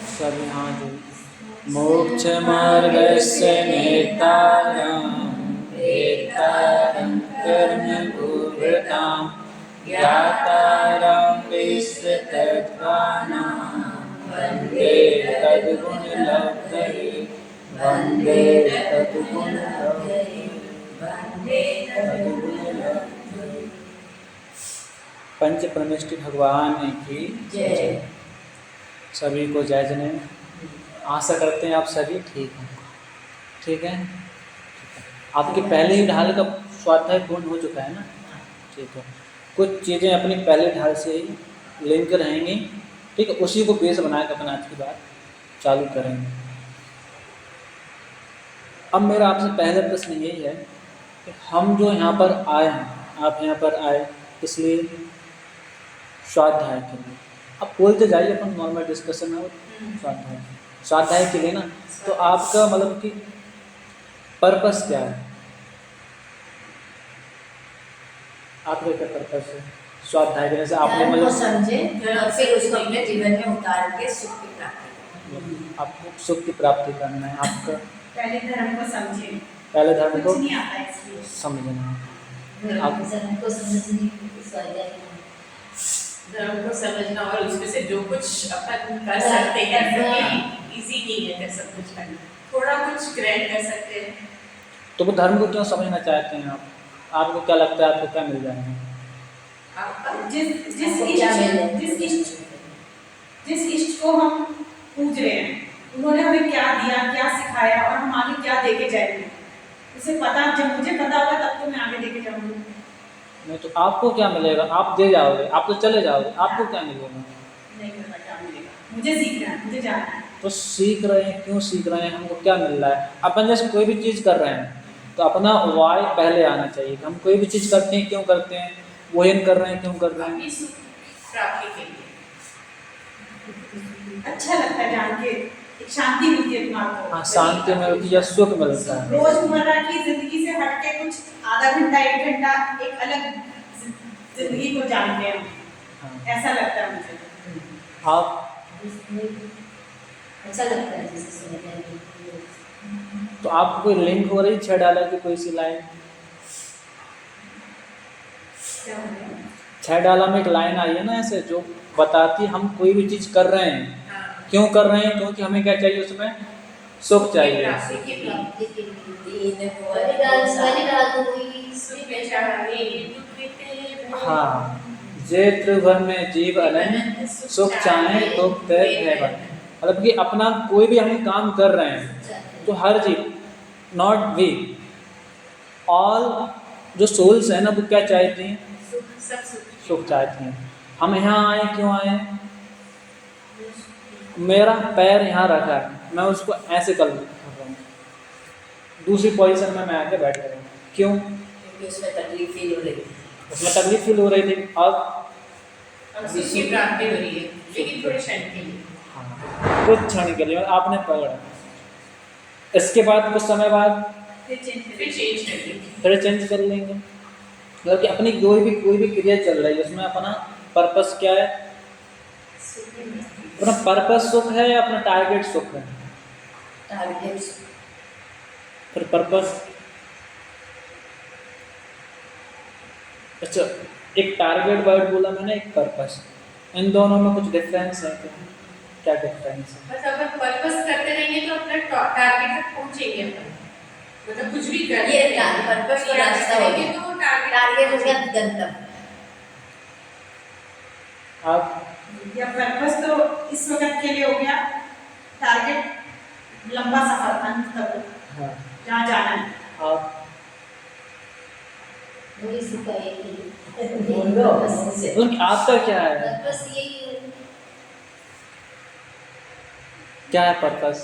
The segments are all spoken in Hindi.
सभी हाँ जो मोक्षमार्गस्य नेतारं वेत्तारं कर्मभूभृतां ज्ञातारं विश्वतत्त्वानां वन्दे तद्गुणलब्धये वन्दे तद्गुणलब्धये वन्दे तद्गुणलब्धये। पंच परमेष्टि भगवान की जय। सभी को जय जने। आशा करते हैं आप सभी ठीक हैं। ठीक है, आपके पहले ही ढाल का स्वाध्याय पूर्ण हो चुका है ना। ठीक है, कुछ चीज़ें अपनी पहले ढाल से ही लिंक रहेंगी। ठीक है, उसी को बेस बना के अपन आज की बात चालू करेंगे। अब मेरा आपसे पहला प्रश्न यही है कि हम जो यहाँ पर आए हैं, आप यहाँ पर आए इसलिए स्वाध्याय के लिए। अब बोलते जाइए, अपन नॉर्मल डिस्कशन है स्वाध्याय के लिए ना। तो आपका मतलब कि पर्पस क्या है, आपका क्या पर्पस है स्वाध्याय के? जैसे आपने मतलब समझे और फिर उसको अपने जीवन में उतार के सुख की प्राप्ति, आपको सुख की प्राप्ति करना है। आपका पहले धर्म को समझे, पहले धर्म को समझना, धर्म को समझना और उसमें से जो कुछ अपन कर सकते हैं, इजी नहीं है कर सब कुछ करना, थोड़ा कुछ ग्रहण कर सकते हैं। तो वो धर्म को क्यों समझना चाहते हैं आप? आपको क्या लगता है आपको क्या मिल जाएगा? जिस इष्ट को हम पूज रहे हैं, उन्होंने हमें क्या दिया, क्या सिखाया और हम आगे क्या देके जाएंगे, उसे पता। जब मुझे पता होगा तब तो मैं आगे देके जाऊंगी। नहीं तो आपको क्या मिलेगा? आप दे जाओगे, आप तो चले जाओगे, आपको क्या मिलेगा? नहीं पता क्या मिलेगा, मुझे सीखना है, मुझे जाना है। तो सीख रहे हैं, क्यों सीख रहे हैं, हमको क्या मिल रहा है? अपन जैसे कोई भी चीज़ कर रहे हैं तो अपना वाई पहले आना चाहिए। हम कोई भी चीज़ करते हैं, क्यों करते हैं, वो इन कर रहे हैं, क्यों कर रहे हैं? प्राप्ति के लिए अच्छा लगता है जान के, एक शांति मिलती है दिमाग को। हाँ, शांति मिलती है, सुख मिलता है। रोजमर्रा की जिंदगी से हटके कुछ आधा घंटा एक घंटा एक अलग जिंदगी को जानते हैं। हाँ। ऐसा लगता है मुझे। आप अच्छा लगता है जैसे तो आपको कोई लिंक हो रही 6 डाला की कोई सी लाइन? 6 डाला में एक लाइन आई है ना ऐसे, जो बताती हम कोई भी चीज़ कर रहे हैं, क्यों कर रहे हैं? क्योंकि हमें क्या चाहिए, उसमें सुख चाहिए। हाँ, जे त्रिभुवन में जीव अनंत सुख चाहे तो मतलब कि अपना कोई भी हम काम कर रहे हैं तो हर जीव, नॉट वी, ऑल जो सोल्स है ना, वो क्या चाहती हैं? सुख चाहती हैं। हम यहाँ आए, क्यों आए? मेरा पैर यहाँ रखा है, मैं उसको ऐसे कर रहा हूँ, दूसरी पोजीशन में मैं आके बैठ रहा हूँ, क्यों? क्योंकि उसमें तकलीफ फील हो रही थी। उसमें तकलीफ फील हो रही थी। अब सुख की प्राप्ति हो रही है, लेकिन थोड़े क्षण के लिए। हाँ, कुछ क्षण के लिए आपने पकड़ा, इसके बाद कुछ समय बाद फिर चेंज कर लेंगे। मतलब कि अपनी कोई भी क्रिया चल रही है, उसमें अपना पर्पस क्या है? अपना पर्पस सुख है या अपना टारगेट सुख है? टारगेट। फिर पर्पस, अच्छा, एक टारगेट वर्ड बोला मैंने, एक पर्पस, इन दोनों में कुछ डिफरेंस है क्या डिफरेंस है? बस अगर पर्पस करते रहेंगे तो अपना टारगेट तक पहुंचेंगे अपन। मतलब कुछ भी कर ये पर्पस का रास्ता होगा तो टारगेट हो गया गंतव्य। आप या पर्पस तो इस वक्त के लिए हो गया, टारगेट लंबा सफर अंत तक। हाँ, जहाँ जाना है। आप आपका क्या है? पर्पस यही है। क्या है पर्पस?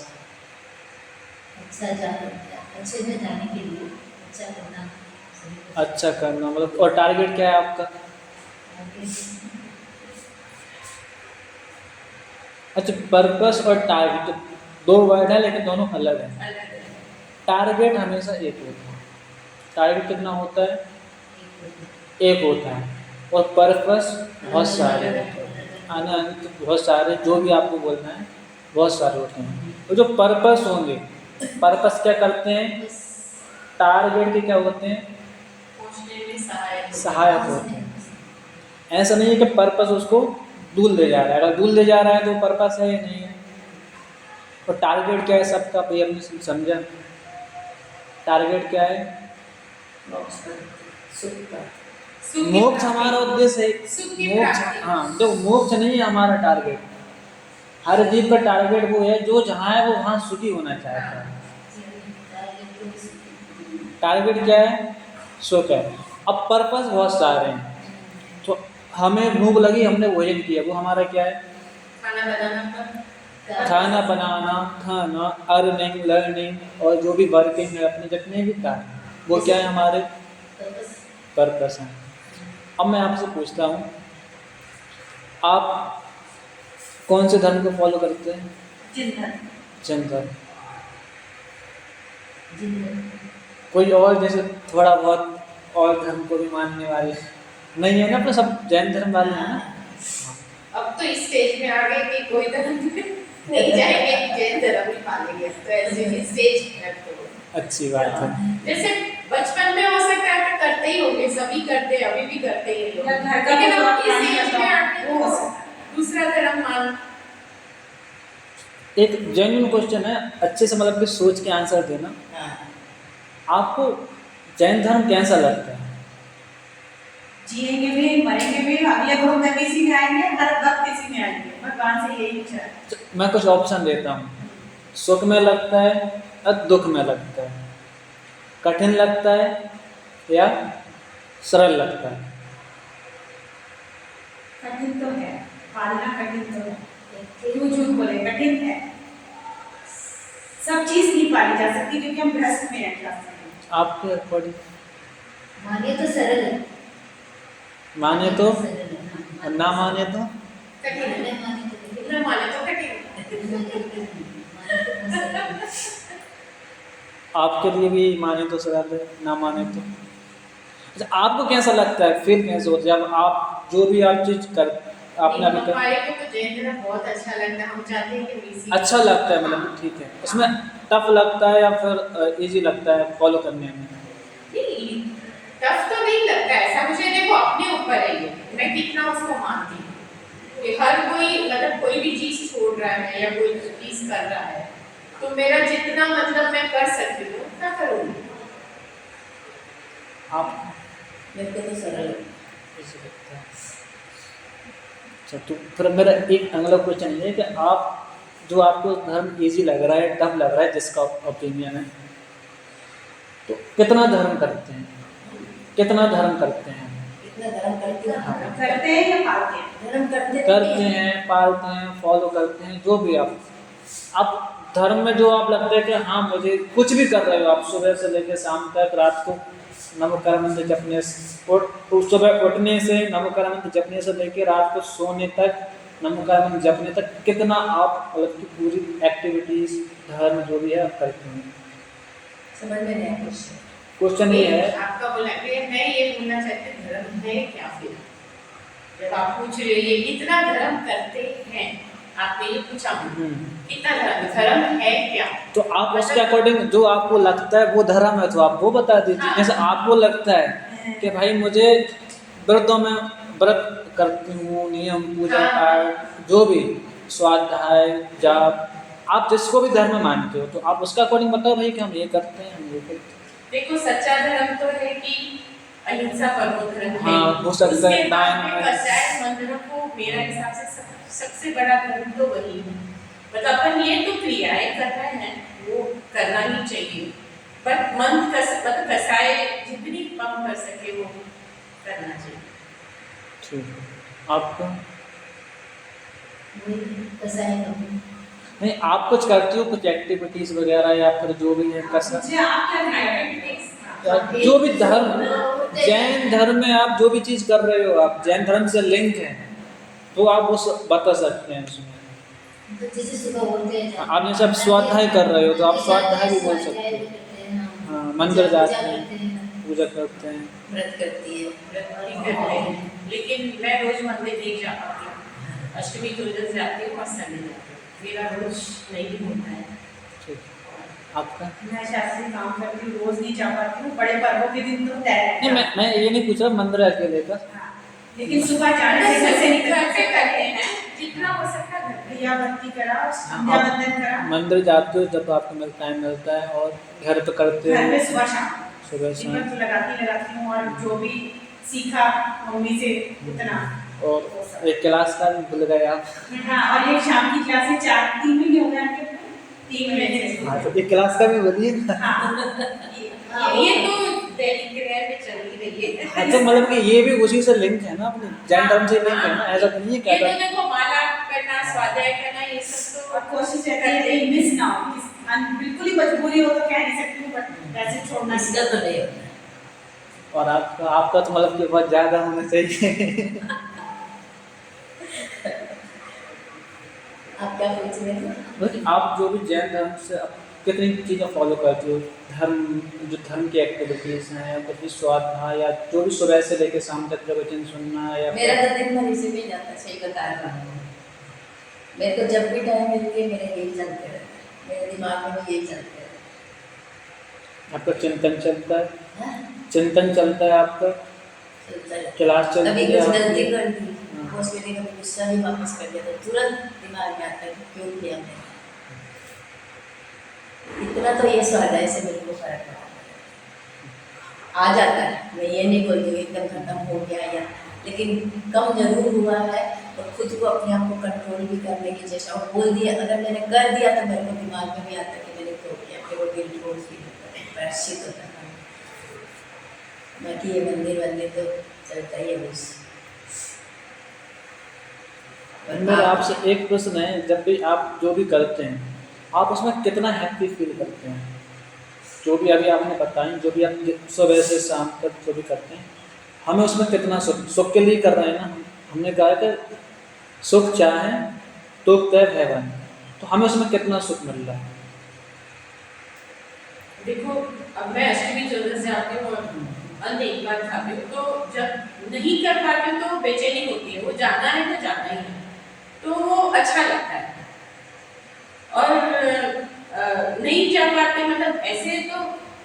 अच्छे में जाने के लिए अच्छा करना मतलब। और टारगेट क्या है आपका? अच्छा, पर्पस और टारगेट दो वर्ड है लेकिन दोनों अलग हैं। टारगेट हमेशा एक होता है, टारगेट कितना होता है? एक होता है। और पर्पस बहुत सारे होते हैं, अनंत बहुत सारे, जो भी आपको बोलना है बहुत सारे होते हैं। तो जो पर्पस होंगे, पर्पस क्या करते हैं, टारगेट के क्या होते हैं, पहुंचने में सहायक सहायक होते हैं। ऐसा नहीं है कि पर्पस उसको दूर ले जा रहा है, अगर दूर ले जा रहा है तो पर्पस है या नहीं है। और टारगेट क्या है सबका, भाई अपने समझा, टारगेट क्या है, मोक्ष हमारा उद्देश्य है। सुख की मोक्ष, प्राप्ति। हाँ देखो मोक्ष नहीं है हमारा टारगेट। हर जीव का टारगेट वो है जो जहाँ है वो वहाँ सुखी होना चाहता है। टारगेट क्या है, सुख है। अब पर्पस बहुत सारे हैं। तो हमें भूख लगी, हमने भोजन किया, वो हमारा क्या है, खाना बनाना, खाना, अर्निंग, लर्निंग और जो भी वर्किंग है अपने जितने भी काम, वो क्या है, हमारे पर्पस हैं। अब मैं आपसे पूछता हूँ, आप कौन से धर्म को फॉलो करते हैं? जैन धर्म। कोई और जैसे थोड़ा बहुत और धर्म को भी मानने वाले नहीं है ना, अपने सब जैन धर्म वाले हैं ना? अब तो इस स्टेज में आ गए कि कोई धर्म नहीं जाएंगे कि जैन धर्म ही पालेंगे, तो ऐसे ही स्टेज है। तो अच्छी बात है। जैसे बचपन में हो सकता है करते ही होंगे, सभी करते हैं, अभी भी करते ही लोग, लेकिन अब इस एज में आके वो दूसरा धर्म मान। एक जेन्युइन क्वेश्चन है, अच्छे से मतलब कि सोच के आंसर देना। आपको जैन धर्म कैसा लगता है? जिएंगे भी, मरेंगे भी, अगले ग्रुप में भी इसी में आएंगे, हर वक्त इसी में आएंगे, भगवान से यही इच्छा है। मैं कुछ ऑप्शन देता हूँ, सुख में लगता है या दुख में लगता है, कठिन लगता है या सरल लगता है? कठिन तो है, पालना कठिन तो है, क्यों झूठ बोले, कठिन है। सब चीज नहीं पाली जा सकती क्योंकि हम भ्रष्ट में हैं। आपके अकॉर्डिंग? माने तो सरल है, माने तो, और ना माने तो कठिन है, न माने तो कठिन। आपके लिए भी माने तो सरल है, ना माने तो? अच्छा, आपको कैसा लगता है, फिर कैसे होता है जब आप जो भी आप चीज कर आपने अभी कर, हमारे को तो जैन धर्म बहुत अच्छा लगता है, हम चाहते हैं कि इसी अच्छा लगता है, मतलब ठीक है, उसमें टफ लगता है या फिर इजी लगता है फॉलो करने में? टफ तो नहीं लगता, ऐसा मुझे देखो अपने ऊपर है ये, मैं कितना उसको मानती हूँ कि हर कोई मतलब कोई भी चीज छोड़ रहा है या कोई चीज कर रहा है, तो मेरा जितना मतलब मैं कर सकती हूँ उतना करूँगी। आप? मेरे को तो सरल है। इजी लगता है। अच्छा, तो फिर मेरा एक अगला क्वेश्चन ये है कि आप जो आपको धर्म इजी लग रहा है, टफ लग रहा है, जिसका ओपिनियन है, तो कितना धर्म करते हैं, कितना धर्म करते हैं? इतना धर्म करते हाँ। करते हैं या पालते हैं? धर्म करते हैं, पालते हैं, फॉलो करते हैं, जो भी आप धर्म में जो आप लगता है कि हाँ मुझे कुछ भी कर रहे हो आप, सुबह से लेकर शाम तक, रात को नमोकरमंत्र जपने से, सुबह उठने से नमोकरमंत्र जपने से लेकर रात को सोने तक नमोकरमंत्र जपने तक, कितना आप मतलब की पूरी एक्टिविटीज धर्म जो भी है आप करते हैं? समझ में नहीं आया। क्वेश्चन ये है, आपका बोला कि मैं ये बोलना चाहती हूँ धर्म है क्या? फिर जब आप पूछ रहे हो ये कितना धर्म करते हैं, आपने ये पूछा कितना धर्म है क्या, तो आप उसके अकॉर्डिंग जो आपको लगता है वो धर्म है तो आप वो बता दीजिए। हाँ। जैसे आपको लगता है कि भाई मुझे व्रतों में व्रत करती हूँ, नियम पूजा पाठ जो भी स्वाध्याय जाप, आप जिसको भी धर्म मानते हो तो आप उसका अकॉर्डिंग बताओ भाई कि हम ये करते हैं, हम ये करते हैं। देखो सच्चा धर्म तो है कि अहिंसा परमो धर्म है। हाँ, हो सकता है उसके बाद में दान, कसाय मंदिरों को मेरा हिसाब से सबसे बड़ा धर्म तो वही है। मतलब अपन ये तो क्रियाएं कर रहे हैं वो करना ही चाहिए, बट मतलब कसाय जितनी कम कर सके वो करना चाहिए। ठीक है। आपको कसाई का नहीं, आप कुछ करती हो कुछ एक्टिविटीज वगैरह या फिर जो भी है कसर, मुझे आप क्या जो भी धर्म, जैन धर्म में आप जो भी चीज कर रहे हो, आप जैन धर्म से लिंक है तो आप उस बता सकते हैं उसमें। तो जैसे सुबह उठते हैं आप जैसे आप स्वाध्याय कर रहे हो तो आप स्वाध्याय भी बोल सकते हो। हाँ, मंदिर जाते हैं, पूजा करते हैं, व्रत करती है, करते हैं, लेकिन मैं रोज मंदिर नहीं जा पाती हूँ। अष्टमी के दिन जाती हूँ और संडे जाती हूँ। मेरा रोज नहीं भी होता है। ठीक। आपका? मैं शास्त्रीय काम करती हूँ, रोज नहीं जा पाती हूँ, बड़े पर्वों के दिन तो तय नहीं, मैं ये नहीं पूछ रहा मंदिर अकेले का। हाँ, लेकिन सुबह जाने से घर से घर निकलते पे करते हैं जितना हो सकता है घर पे। दिया बत्ती करा, हाँ, संध्या वंदन करा, मंदिर जाते हो जब आपको टाइम मिलता है, और घर पे करते घर हो में सुबह शाम सुबह दिन शाम, भर तो लगाती हूँ, और जो भी सीखा मम्मी से उतना। और एक क्लास का भी भूल गए आप। हाँ, और ये शाम की क्लासें 3 महीने हो गए आपके? 3 महीने से। हाँ, तो एक क्लास का भी बोलिए ना। हाँ, ये तो दैनिक क्रिया में चल ही रही है। हाँ, तो मतलब कि ये भी उसी से लिंक है ना, अपने जैन धर्म से लिंक है ना, ऐसा तो नहीं है क्या ये तो करते? देखो माला करना, स्वाध्याय करना, ये सब तो और कोशिश रहती है कि मिस ना हो, बिल्कुल ही मजबूरी हो तो कह नहीं सकती हूँ, बट वैसे छोड़ना इसका तो नहीं होता। और आपका तो मतलब कि बहुत ज़्यादा होना चाहिए। आप क्या पूछ रहे थे? मतलब आप जो भी जैन धर्म से आप कितनी चीज़ें फॉलो करते हो, धर्म की एक्टिविटीज़ हैं, या कुछ भी स्वाध्याय, या जो भी सुबह से लेकर शाम तक प्रवचन सुनना, या मेरा तो दिन भर इसी में जाता है, सही बता रहा हूँ। मेरे को जब भी टाइम मिलती है मेरे यही चलते रहता है, मेरे दिमाग में भी यही चलते रहता आपका चिंतन चलता है, है। हाँ? चिंतन चलता है आपका, चलता है। क्लास चलती कभी है कुछ आपकी? गलती कर दी, हाँ। उसके लिए कभी गुस्सा भी वापस कर दिया तो तुरंत दिमाग में आता है कि क्यों किया मैंने। इतना तो ये स्वाध्याय से मेरे को फर्क पड़ा आ जाता है। मैं ये नहीं बोलती एकदम खत्म हो गया, या लेकिन कम जरूर हुआ है, और खुद को अपने आप को कंट्रोल भी करने की चेष्टा। और बोल दिया, अगर मैंने कर दिया तो मेरे को दिमाग में भी आता है कि मैंने क्यों किया, फिर वो गिल्ट फील होता है, प्रायश्चित होता है। बाकी ये मंदिर तो चलता ही है बस। मेरा आपसे एक प्रश्न है, जब भी आप जो भी करते हैं आप उसमें कितना हैप्पी फील करते हैं? जो भी अभी आपने बताई, जो भी आप सुबह से शाम तक जो भी करते हैं, हमें उसमें कितना सुख के लिए कर रहे हैं ना। हमने कहा कि सुख चाहें तो तब है वन, तो हमें उसमें कितना सुख मिल रहा है? देखो, अब मैं अष्टमी चौदस जाती हूँ और अन्न एक बार खाती हूँ, तो जब नहीं कर पाती हूँ तो बेचैनी होती है। वो जाना है तो जाना ही है, तो वो अच्छा लगता है। और नहीं जा पाते, मतलब ऐसे तो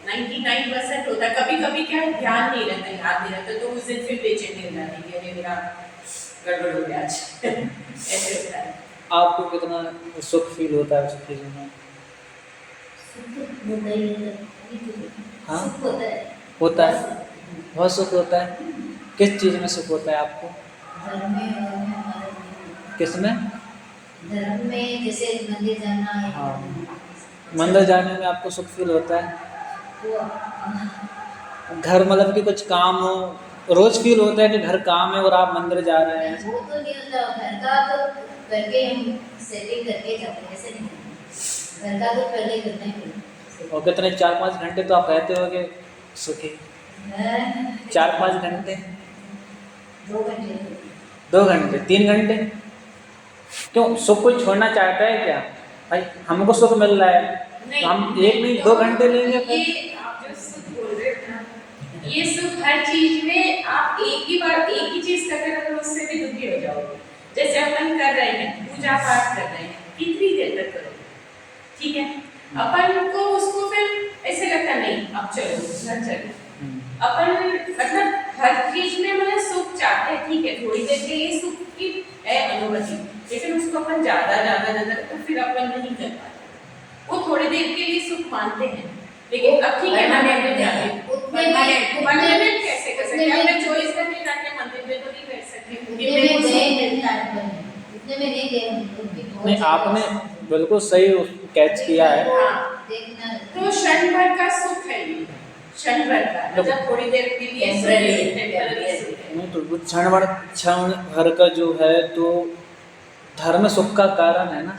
99% होता है। कभी कभी क्या है, ध्यान नहीं रहता, याद नहीं रहता, तो उस दिन फिर बेचैनी हो जाती है कि अरे मेरा गड़बड़ हो गया आज। ऐसे होता है। आपको कितना सुख फील होता है उस चीज़ों में? हाँ? सुख होता है। होता है, बहुत सुख होता है। किस चीज़ में सुख होता है आपको? धर्म में हमारा किसमें? धर्म में जैसे मंदिर जाना है। हाँ, मंदिर जाने में आपको सुख फील होता है। वो घर मतलब कि कुछ काम हो, रोज फील होता है कि घर काम है और आप मंदिर जा रहे हैं। वो तो नहीं होता, घर का तो करके हम सेटिंग करके जाते हैं, ऐसे नहीं। घर का तो पहले करना ही। और कितने 4-5 घंटे तो आप रहते होगे सुखी? 4-5 घंटे? 2 घंटे। 2 घंटे? 3 घंटे? क्यों, सुख कोई छोड़ना चाहता है क्या? भाई हमको सुख मिल रहा है तो हम 1 नहीं 2 घंटे लेंगे। ये आप जो सुख बोल रहे हो ना, ये सुख हर चीज में आप एक ही बार एक ही चीज करते रहो तो उससे भी दुखी हो जाओगे। जैसे अपन कर रहे हैं, पूजा पाठ कर रहे हैं, कितनी देर तक करोगे? ठीक है, अपन को उसको फिर ऐसे लगता नहीं अब चलो घर चलो। अपन मतलब हर चीज में मतलब सुख चाहते हैं, ठीक है, थोड़ी देर के लिए सुख की है अनुमति, लेकिन उसको अपन ज्यादा तो फिर अपन नहीं कर पाते। वो थोड़ी देर के लिए सुख मानते हैं, लेकिन अब ठीक है मैंने अपने जाने परमानेंट कैसे कर सकते हैं? मैं 24 घंटे जाके मंदिर में तो नहीं बैठ सकती। नहीं, आपने बिल्कुल सही कैच किया है। तो क्षण भर का सुख है ये, क्षण भर का, मतलब थोड़ी देर के लिए टेम्पररी सुख है। नहीं, तो वो क्षण भर का जो है तो धर्म सुख का कारण है ना।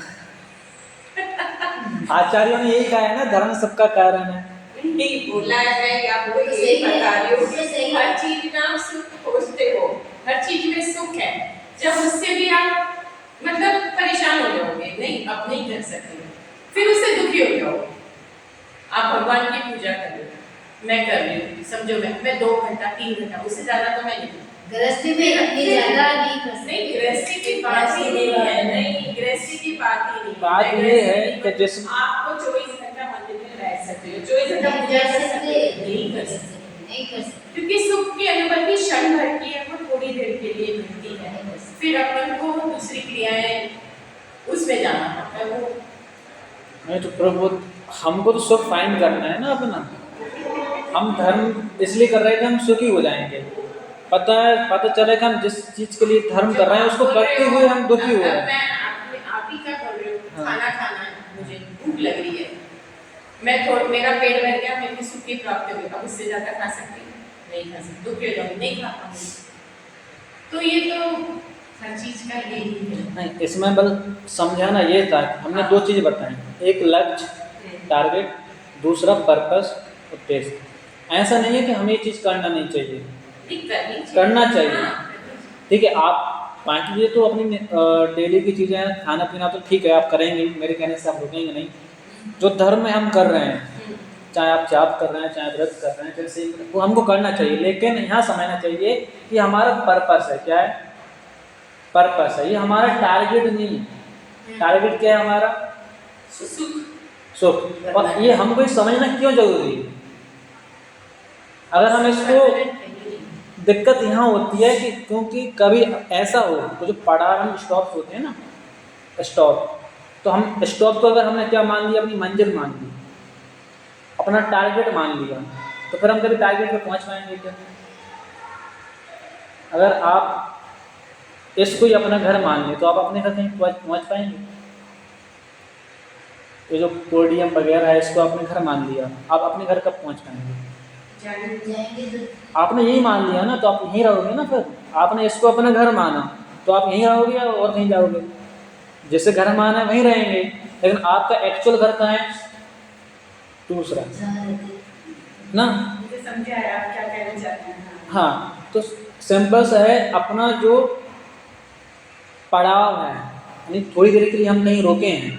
आचार्यों ने यही कहा है ना, धर्म सुख का कारण है। नहीं बोला है, या आपको यही बता रही हूँ, हर चीज में आप सुख खोजते हो, हर चीज में सुख है। जब उससे भी आप मतलब परेशान हो जाओगे, नहीं अब नहीं कर सकते, फिर उससे दुखी हो जाओगे। आप भगवान की पूजा कर रहे हो, मैं कर रही हूँ, समझो मैं 2 घंटा 3 घंटा, उससे ज्यादा तो मैं नहीं, गृहस्थी में इतनी ज्यादा नहीं कर सकते। नहीं, गृहस्थी की बात ही नहीं है, नहीं गृहस्थी की बात ही नहीं है। बात ये है कि जिस आपको 24 घंटा मंदिर में रह सकते हो, 24 घंटा नहीं पूजा कर कर सकते, सकते हो, नहीं कर सकते, नहीं कर सकते। क्योंकि सुख की अनुभूति क्षण भर की है, वो थोड़ी देर के लिए मिलती है, फिर अपन को दूसरी क्रियाएं उसमें जाना पड़ता है। वो नहीं तो प्रभु हमको तो सुख फाइंड करना है ना अपना। हम धर्म इसलिए कर रहे थे हम सुखी हो जाएंगे। पता चले कि हम जिस चीज के लिए धर्म कर रहे हैं उसको करते हुए हम दुखी हो रहे हैं। मैं आप ही क्या कर रहे हो, हाँ। खाना खाना है, मुझे भूख लग रही है, मेरा पेट भर गया, मेरी सुख की प्राप्ति हुई, अब उससे ज्यादा खा सकती हूँ? नहीं खा सकती, दुखी हो जाऊँ, नहीं खा पाऊंगी। तो ये तो हर चीज का यही है। नहीं, इसमें बल समझाना ये था कि हमने दो चीज़ बताई, एक लक्ष्य टारगेट, दूसरा पर्पस उद्देश्य। ऐसा नहीं है कि हमें ये चीज़ करना नहीं चाहिए, करना चाहिए। ठीक है, आप बाकी ये तो अपनी डेली की चीज़ें हैं, खाना पीना तो ठीक है आप करेंगे, मेरे कहने से आप रुकेंगे नहीं। जो धर्म में हम कर रहे हैं, चाहे आप जाप कर रहे हैं, चाहे व्रत कर रहे हैं, जैसे वो हमको करना चाहिए, लेकिन यहाँ समझना चाहिए कि हमारा पर्पस है। क्या है पर्पस है? ये हमारा टारगेट नहीं है। टारगेट क्या है हमारा? सुख। और ये हमको ये समझना क्यों जरूरी है? अगर हम इसको, दिक्कत यहाँ होती है कि क्योंकि कभी ऐसा हो तो जो प्रारंभ स्टॉप होते हैं ना, स्टॉप, तो हम स्टॉप को अगर हमने क्या मान लिया, अपनी मंजिल मान ली, अपना टारगेट मान लिया, तो फिर हम कभी टारगेट पे पहुँच पाएंगे क्या? अगर आप इसको ही अपना घर मान लें तो आप अपने घर कहीं पहुँच पाएंगे? ये जो पोडियम वगैरह है इसको अपने घर मान लिया, आप अपने घर कब पहुँच पाएंगे? आपने यही मान लिया ना, तो आप यहीं रहोगे ना। फिर आपने इसको अपना घर माना तो आप यहीं रहोगे और कहीं जाओगे? जैसे घर माना है वहीं रहेंगे, लेकिन आपका एक्चुअल घर कहाँ है? दूसरा ना। मुझे समझ आया आप क्या कहना चाहते हैं। हाँ, तो सिंपल सा है, अपना जो पड़ाव है, यानी थोड़ी देर के लिए हम कहीं रोके हैं,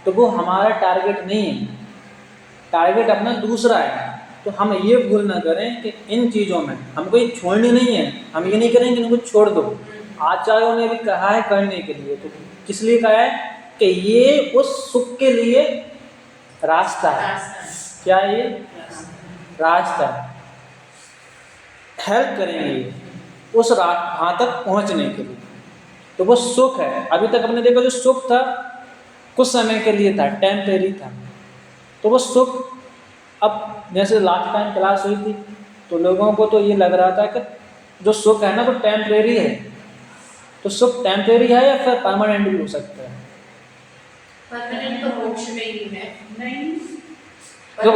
तो वो हमारा टारगेट नहीं है, टारगेट अपना दूसरा है। तो हम ये भूल ना करें कि इन चीज़ों में हमको ये छोड़नी नहीं है। हम ये नहीं करेंगे कि इनको छोड़ दो। आचार्यों ने भी कहा है करने के लिए, तो किस लिए कहा है? कि ये उस सुख के लिए रास्ता है। क्या ये रास्ता है? हेल्प करेंगे ये उस वहाँ तक पहुँचने के लिए। तो वो सुख है। अभी तक हमने देखा जो सुख था कुछ समय के लिए था, टेम्परेरी था। तो वो सुख, अब जैसे लास्ट टाइम क्लास हुई थी तो लोगों को तो ये लग रहा था कि जो सुख है ना वो टेम्परेरी है। तो सुख टेम्परेरी है या फिर परमानेंट भी हो सकता है? परमानेंट तो मोक्ष में ही है। नहीं, तो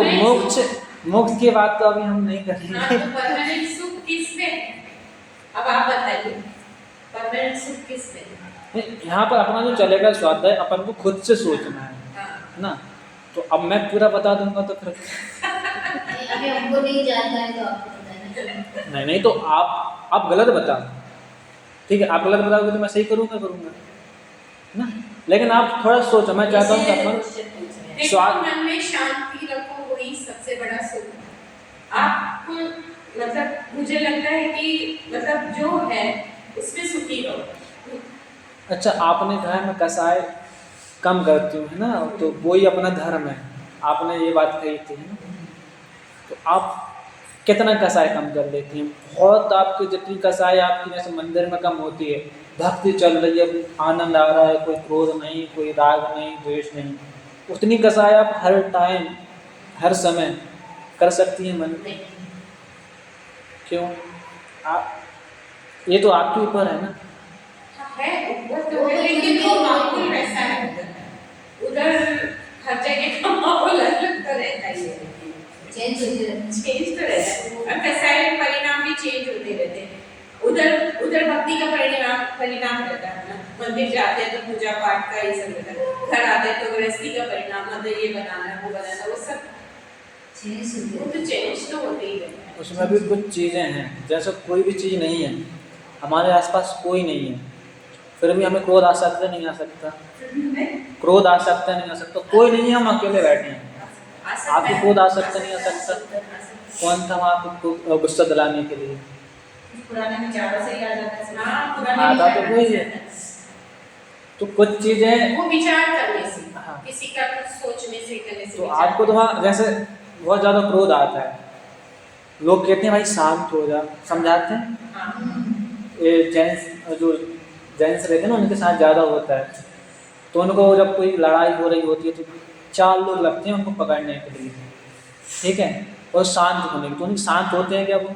मोक्ष की बात तो अभी हम नहीं करेंगे। हाँ, तो परमानेंट सुख किसमें है? अब आप बताइए, परमानेंट सुख किसमें है? यहाँ पर अपना जो चलेगा स्वाध्याय अपन को खुद से सोचना है। हाँ। ना, तो अब मैं पूरा बता दूंगा तो फिर अभी हमको नहीं जानता है तो आपको बताना। नहीं, तो आप गलत बताओ, ठीक है? आप गलत बताओगे तो मैं सही करूँगा ना। लेकिन आप थोड़ा सोचो, मैं चाहता हूँ कि अपन देखो, मन में शांति रखो, वही सबसे बड़ा सुख है। आपको मतलब मुझे लगता है कि मतलब जो है उसमें सुखी रहो। अच्छा, आपने कहा मैं कसाय कम करती हूँ, है ना, तो वही अपना धर्म है। आपने ये बात कही थी, है ना? तो आप कितना कसाय कम कर लेती हैं? बहुत। आपकी जितनी कसाय आपकी जैसे मंदिर में कम होती है, भक्ति चल रही है, आनंद आ रहा है, कोई क्रोध नहीं, कोई राग नहीं, द्वेष नहीं, उतनी कसाय आप हर टाइम हर समय कर सकती हैं मन में। क्यों? आप, ये तो आपके ऊपर है ना। है ऊपर तो है, लेकिन वो माहौल वैसा है उधर हर जगह का माहौल अलग तो रहता ही है, चेंज चेंज तो रहता है। और कसाय परिणाम भी चेंज होते रहते हैं। उधर भक्ति का परिणाम रहता है ना, मंदिर जाते हैं तो पूजा पाठ का ये सब रहता है, घर आते हैं तो गृहस्थी का परिणाम, मतलब ये बनाना वो बनाना, वो सब वो तो चेंज तो होते ही रहता है। उसमें भी कुछ चीज़ें हैं, जैसे कोई भी चीज़ नहीं है, हमारे आसपास कोई नहीं है, फिर भी हमें क्रोध आ सकता नहीं आ सकता? क्रोध आ सकता नहीं आ सकता? कोई नहीं है, हम अकेले बैठे हैं, आपको क्रोध आ सकता नहीं आ सकता? कौन था वहाँ आपको गुस्सा दिलाने के लिए? पुराने में ज़्यादा सही आ जाता है। हाँ, पुराने आता विचार तो वही है। तो कुछ चीज़ें वो विचार करने से, हाँ। किसी का कुछ सोचने से, करने से तो विचार आपको तो वहाँ जैसे बहुत ज़्यादा क्रोध आता है, लोग कहते हैं भाई शांत हो जा, समझाते हैं। हाँ, ये जेंट्स जो जेंट्स रहते हैं ना उनके साथ ज़्यादा होता है, तो उनको जब कोई लड़ाई हो रही होती है तो 4 लोग लगते हैं उनको पकड़ने के लिए, ठीक है, और शांत होने के, तो उनके शांत होते हैं क्या वो?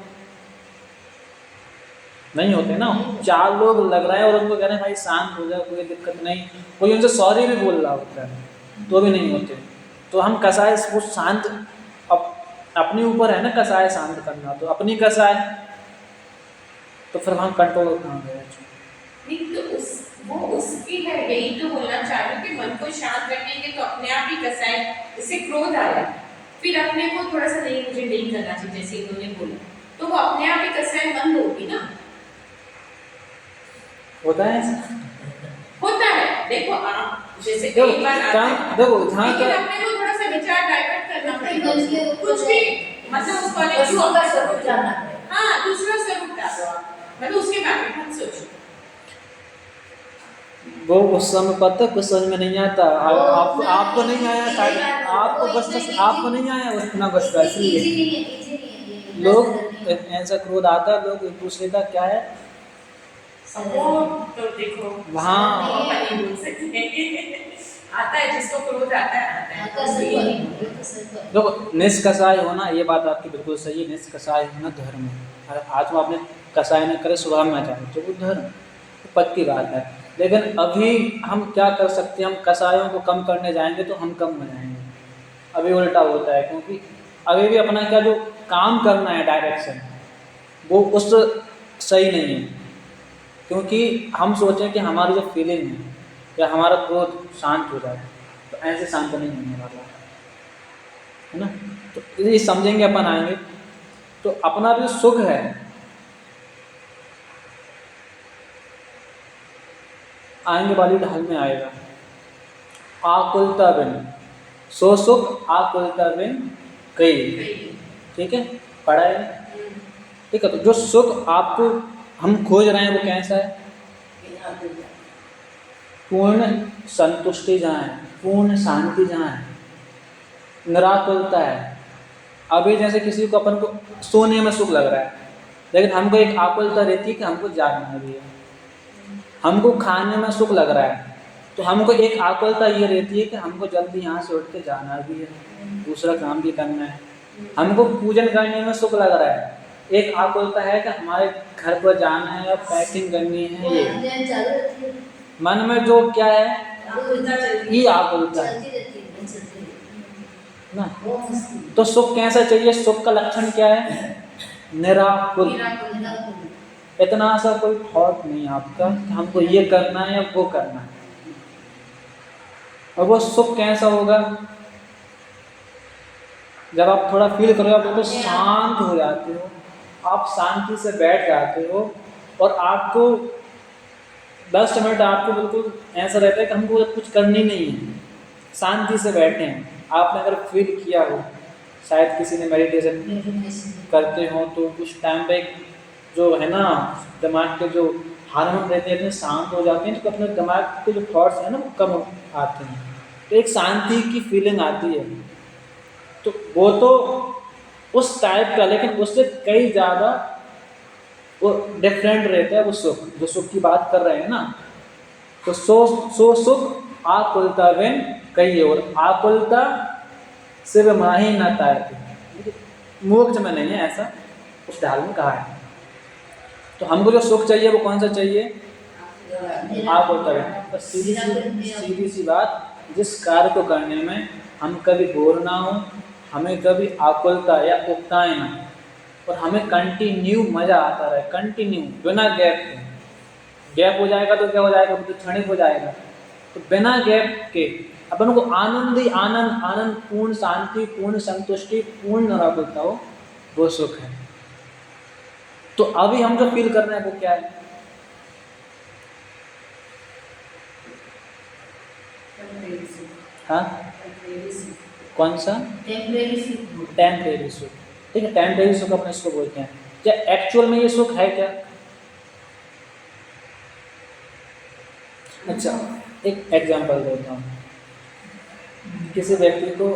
नहीं होते ना। 4 लोग लग रहे हैं और उनको कह रहे हैं भाई शांत हो जाए, कोई दिक्कत नहीं, कोई उनसे सॉरी भी बोल रहा होता है तो भी नहीं होते। तो हम कसाय वो शांत अपने ऊपर है ना, कसाय शांत करना, तो अपनी कसाय, तो फिर हम कंट्रोल कहाँ गए? नहीं तो वो उसकी है, यही तो बोलना चाह रही हूँ कि मन को शांत रखेंगे तो अपने आप ही कसाय, इससे क्रोध आया, फिर अपने को थोड़ा सा नहीं, मुझे नहीं करना चाहिए जैसे इन्होंने बोला, तो वो अपने आप ही कसाय बंद होगी ना। होता है ऐसा? होता है, देखो आप जैसे देखो, कई बार काम देखो जहाँ लेकिन तक अपने को थोड़ा सा विचार डाइवर्ट करना अपने पड़ेगा, मन के ऊपर कुछ भी मतलब उस कॉलेज पशुओं का स्वरूप जानना पड़ेगा। हाँ, दूसरा स्वरूप डालो आप, मतलब उसके बारे में मत सोचो। वो उस समय पता कुछ समझ में नहीं आता, आपको नहीं आया शायद, आपको गुस्सा, आपको नहीं आया उतना गुस्सा, इसलिए लोग ऐसा क्रोध आता है, लोग एक दूसरे का क्या है वो तो देखो वहाँ वो नहीं बोल सकते आता है, जिसको क्रोध आता है। देखो निष्कसाय होना, ये बात आपकी बिल्कुल सही है, निष्कसाय होना धर्म है। अगर आत्मा अपने कसाय न करे, स्वभाव में जाए तो वो धर्म, तो पक्की बात है। लेकिन अभी हम क्या कर सकते हैं, हम कसायों को कम करने जाएंगे तो हम कम हो जाएंगे, अभी उल्टा होता है, क्योंकि अभी भी अपना क्या जो काम करना है डायरेक्शन, वो उस सही नहीं है, क्योंकि हम सोचें कि हमारी जो फीलिंग है या हमारा क्रोध शांत हो जाए, तो ऐसे शांत नहीं होने वाला है ना। तो ये समझेंगे अपन, आएंगे तो अपना जो सुख है, आएंगे वाली ढाल में आएगा, आकुलता बिन सो सुख आकुलता बिन कई, ठीक है, पढ़ा है, ठीक है। तो जो सुख आपको हम खोज रहे हैं वो कैसा है? पूर्ण संतुष्टि जहाँ है, पूर्ण शांति जहाँ है, निराकुलता है। अभी जैसे किसी को अपन को सोने में सुख लग रहा है, लेकिन हमको एक आकुलता रहती है कि हमको जागना भी है। हमको खाने में सुख लग रहा है, तो हमको एक आकुलता ये रहती है कि हमको जल्दी यहाँ से उठ के जाना भी है, दूसरा काम भी करना है। हमको पूजन करने में सुख लग रहा है, एक आकुलता है कि हमारे घर पर जाना है और पैकिंग करनी है। ये मन में जो क्या है, ये आकुलता है ना। तो सुख कैसा चाहिए? सुख का लक्षण क्या है? निराकुल। इतना सा कोई थॉट नहीं आपका कि हमको ये करना है या वो करना है। और वो सुख कैसा होगा? जब आप थोड़ा फील करोगे, आप बिल्कुल शांत हो जाते हो, आप शांति से बैठ जाते हो और आपको 10 मिनट आपको बिल्कुल ऐसा रहता है कि हमको कुछ करनी नहीं है, शांति से बैठे हैं। आपने अगर फील किया हो, शायद किसी ने मेडिटेशन करते हो, तो कुछ टाइम पे जो है ना दिमाग के जो हार्मोन रहते हैं इतने शांत हो जाते हैं, तो अपने दिमाग के जो थॉट्स हैं ना वो कम आते हैं, तो एक शांति की फीलिंग आती है। तो वो तो उस टाइप का, लेकिन उससे कई ज़्यादा वो डिफरेंट रहता है वो सुख, जो सुख की बात कर रहे हैं ना। तो सो सुख आकुलता बिन कई, और आकुलता सिर्फ माही न तारती, मोक्ष में नहीं है, ऐसा उस ढाल में कहा है। तो हमको जो सुख चाहिए वो कौन सा चाहिए? आकुलता बिन। तो सीधी सी बात, जिस कार्य को करने में हम कभी बोर ना हो, हमें कभी आकुलता या उकताएं ना, और हमें कंटिन्यू मज़ा आता रहे, कंटिन्यू बिना गैप के। गैप हो जाएगा तो क्या हो जाएगा? तो क्षणिक हो जाएगा। तो बिना गैप के अपन को आनंद ही आनंद, आनंद, पूर्ण शांति, पूर्ण संतुष्टि, पूर्ण निराकुलता हो, वो सुख है। तो अभी हम जो फील कर रहे हैं वो क्या है? हाँ, कौन सा? टेम्परेरी सुख। ठीक है, टेम्परेरी सुख अपन इसको बोलते हैं। क्या एक्चुअल में ये सुख है क्या? अच्छा, एक एग्जांपल देता हूँ। किसी व्यक्ति को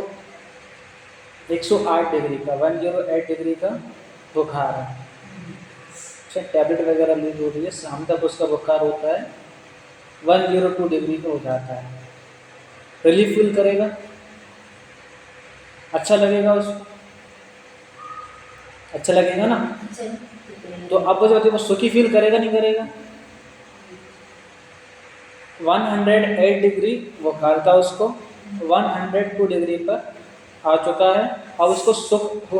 108 डिग्री का 108 डिग्री का बुखार है। अच्छा, टैबलेट वगैरह ली हो रही है, शाम तक उसका बुखार होता है 102 डिग्री का हो जाता है। रिलीफ फील करेगा? अच्छा लगेगा उसको? अच्छा लगेगा ना? तो अब वो जो होती है वो सुखी फील करेगा नहीं करेगा? 108 डिग्री बुखार था उसको, 102 डिग्री पर आ चुका है, अब उसको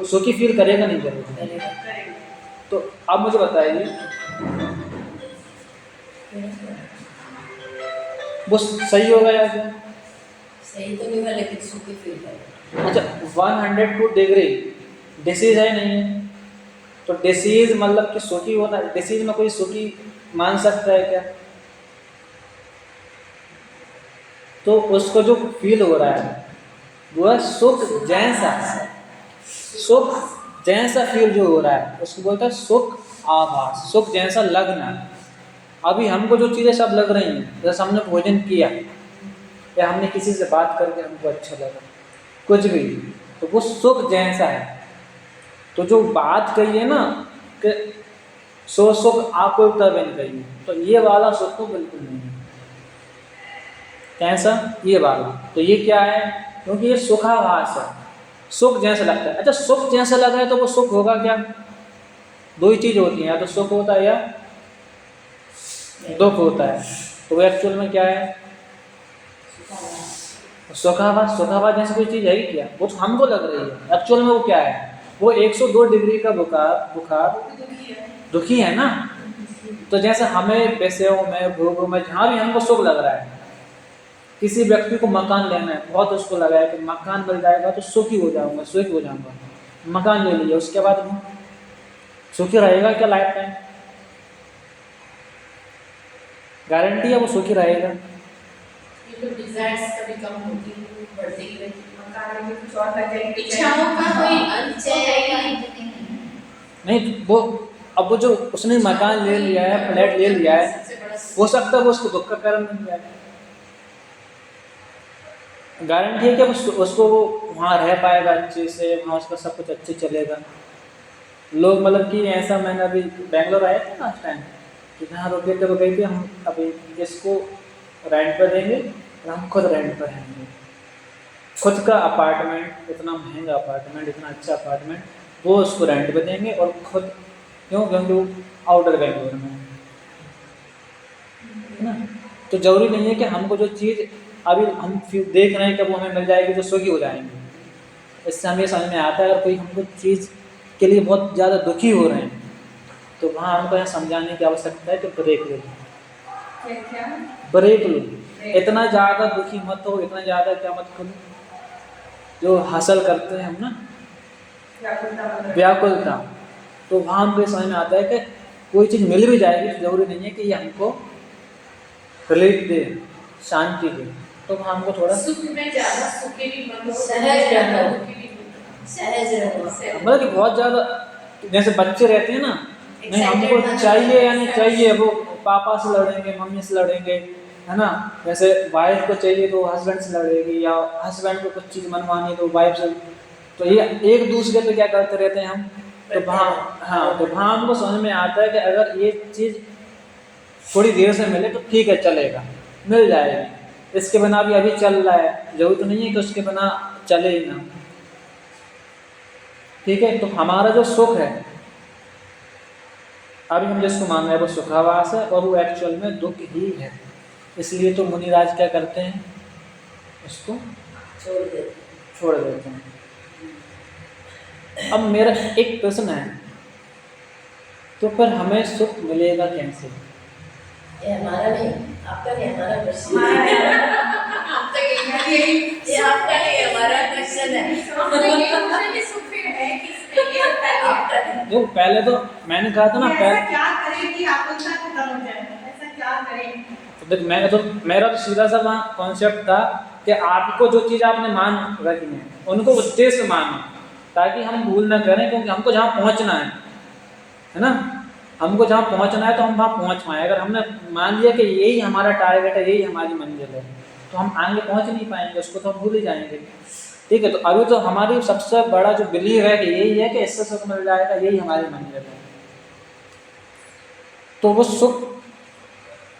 सुखी फील करेगा नहीं करेगा? तो अब मुझे बताइए वो सही होगा या क्या? सही तो नहीं हुआ लेकिन सुखी फील करेगा। अच्छा, 102 डिग्री डिसीज है नहीं है, तो डिसीज मतलब कि सुखी होना, डिसीज में कोई सुखी मान सकता है क्या? तो उसको जो फील हो रहा है वो है सुख जैसा, सुख जैसा फील जो हो रहा है उसको बोलता है सुख आभास, सुख जैसा लगना। अभी हमको जो चीज़ें सब लग रही हैं, जैसे हमने भोजन किया या हमने किसी से बात करके हमको अच्छा लगा, कुछ भी, तो वो सुख जैसा है। तो जो बात कही है ना कि सो सुख आपको तबिन कही है, तो ये वाला सुख तो बिल्कुल नहीं है। कैसा? ये वाला। तो ये क्या है? क्योंकि ये सुखाभास है, सुख जैसा लगता है। अच्छा, सुख जैसा लग रहा है तो वो सुख होगा क्या? दो ही चीज़ होती हैं, या तो सुख होता है या दुख होता है। तो वो एक्चुअल में क्या है? सुखाभास। सुखाभास जैसी कोई चीज़ है ही क्या? वो तो हमको लग रही है, एक्चुअल में वो क्या है? वो 102 डिग्री का बुखार दुखी है ना। तो जैसे हमें पैसों में, भोगों में, जहाँ भी हमको सुख लग रहा है, किसी व्यक्ति को मकान लेना है, बहुत उसको लगा है कि मकान मिल जाएगा तो सुखी हो जाऊंगा, सुखी हो जाऊंगा, मकान ले लिया, उसके बाद वो सुखी रहेगा क्या लाइफ टाइम? गारंटी है वो सुखी रहेगा? ये तो डिजायर्स कभी कम होती है, बढ़ती ही रहती है। मकान में कुछ और लग जाएगी, इच्छाओं इच्छाओं का कोई अंत तो है है ही नहीं। वो अब वो जो उसने मकान ले लिया है, फ्लैट ले लिया है, सबसे बड़ा हो सकता है वो उसको दुख का कारण बन जाए। गारंटी है कि उसको वो वहाँ रह पाएगा अच्छे से, वहाँ उसका सब कुछ अच्छे चलेगा। लोग मतलब कि ऐसा, मैंने अभी बेंगलोर आया था लास्ट टाइम, कि जहाँ रुके थे वो गए थे हम अभी इसको रेंट पर देंगे और हम खुद रेंट पर रहेंगे। खुद का अपार्टमेंट, इतना महंगा अपार्टमेंट, इतना अच्छा अपार्टमेंट, वो उसको रेंट पे देंगे और खुद, क्यों? क्योंकि वो आउटर बेंगलोर में है ना। तो ज़रूरी नहीं है कि हमको जो चीज़ अभी हम देख रहे हैं कि वो हमें मिल जाएगी तो सुखी हो जाएंगे। इससे हमें समझ में आता है अगर कोई हमको चीज़ के लिए बहुत ज़्यादा दुखी हो रहे हैं तो वहाँ हमको यह समझाने की आवश्यकता है कि ब्रेक लो, ब्रेक लो, इतना ज़्यादा दुखी मत हो, इतना ज़्यादा क्या मत करो। जो हासिल करते हैं हम ना, व्याकुलता, तो वहाँ हमको ये समझ में आता है कि कोई चीज़ मिल भी जाएगी तो ज़रूरी नहीं है कि ये हमको रिलीफ दे, शांति दे। तो वहाँ हमको थोड़ा सुख में ज्यादा सुखी भी मत हो, सहज रहो। दुखी भी मत हो। सहज रहो। मतलब कि बहुत ज़्यादा, जैसे बच्चे रहते हैं ना, नहीं हमको Excited चाहिए या नहीं चाहिए, वो पापा से लड़ेंगे, मम्मी से लड़ेंगे, है ना। जैसे वाइफ को चाहिए तो हस्बैंड से लड़ेगी, या हस्बैंड को कुछ चीज़ मनवानी है तो वाइफ से। तो ये एक दूसरे पे क्या करते रहते हैं हम। तो वहाँ, हाँ, तो वहाँ हमको समझ में आता है कि अगर ये चीज़ थोड़ी देर से मिले तो ठीक है, चलेगा, मिल जाएगी। इसके बिना भी अभी चल रहा है, जरूरी तो नहीं है कि उसके बिना चले ही ना। ठीक है, तो हमारा जो सुख है अभी हम जिसको मान रहे हैं वो सुखावास है, और वो एक्चुअल में दुख ही है। इसलिए तो मुनिराज क्या करते हैं, उसको छोड़ देते हैं। अब मेरा एक प्रश्न है, तो फिर हमें सुख मिलेगा कैसे? ये हमारा नहीं, आपका नहीं, हमारा क्वेश्चन है। अब तक यही ये आपका नहीं, हमारा क्वेश्चन है। हम तो ये पूछे कि सुख फिर है किसमें, ये बताइए। आपका नहीं। जो पहले तो मैंने कहा था ना, ऐसा पहले क्या करें कि आकुलता खत्म हो जाए? ऐसा क्या करें? तो देख, मेरा तो सीधा सा वहाँ कॉन्सेप्ट था कि आपको जो चीज़ आपने मान रखी है उनको उद्देश्य मानो, ताकि हम भूल ना करें, क्योंकि हमको जहाँ पहुँचना है है ना। हमको जहाँ पहुँचना है तो हम वहाँ पहुँच पाएँ। अगर हमने मान लिया कि यही हमारा टारगेट है, यही हमारी मंजिल है, तो हम आगे पहुँच नहीं पाएंगे, उसको तो हम भूल ही जाएंगे। ठीक है, तो अभी तो हमारी सबसे बड़ा जो बिलीव है कि यही है कि इससे सुख मिल जाएगा, यही हमारी मंजिल है। तो वो सुख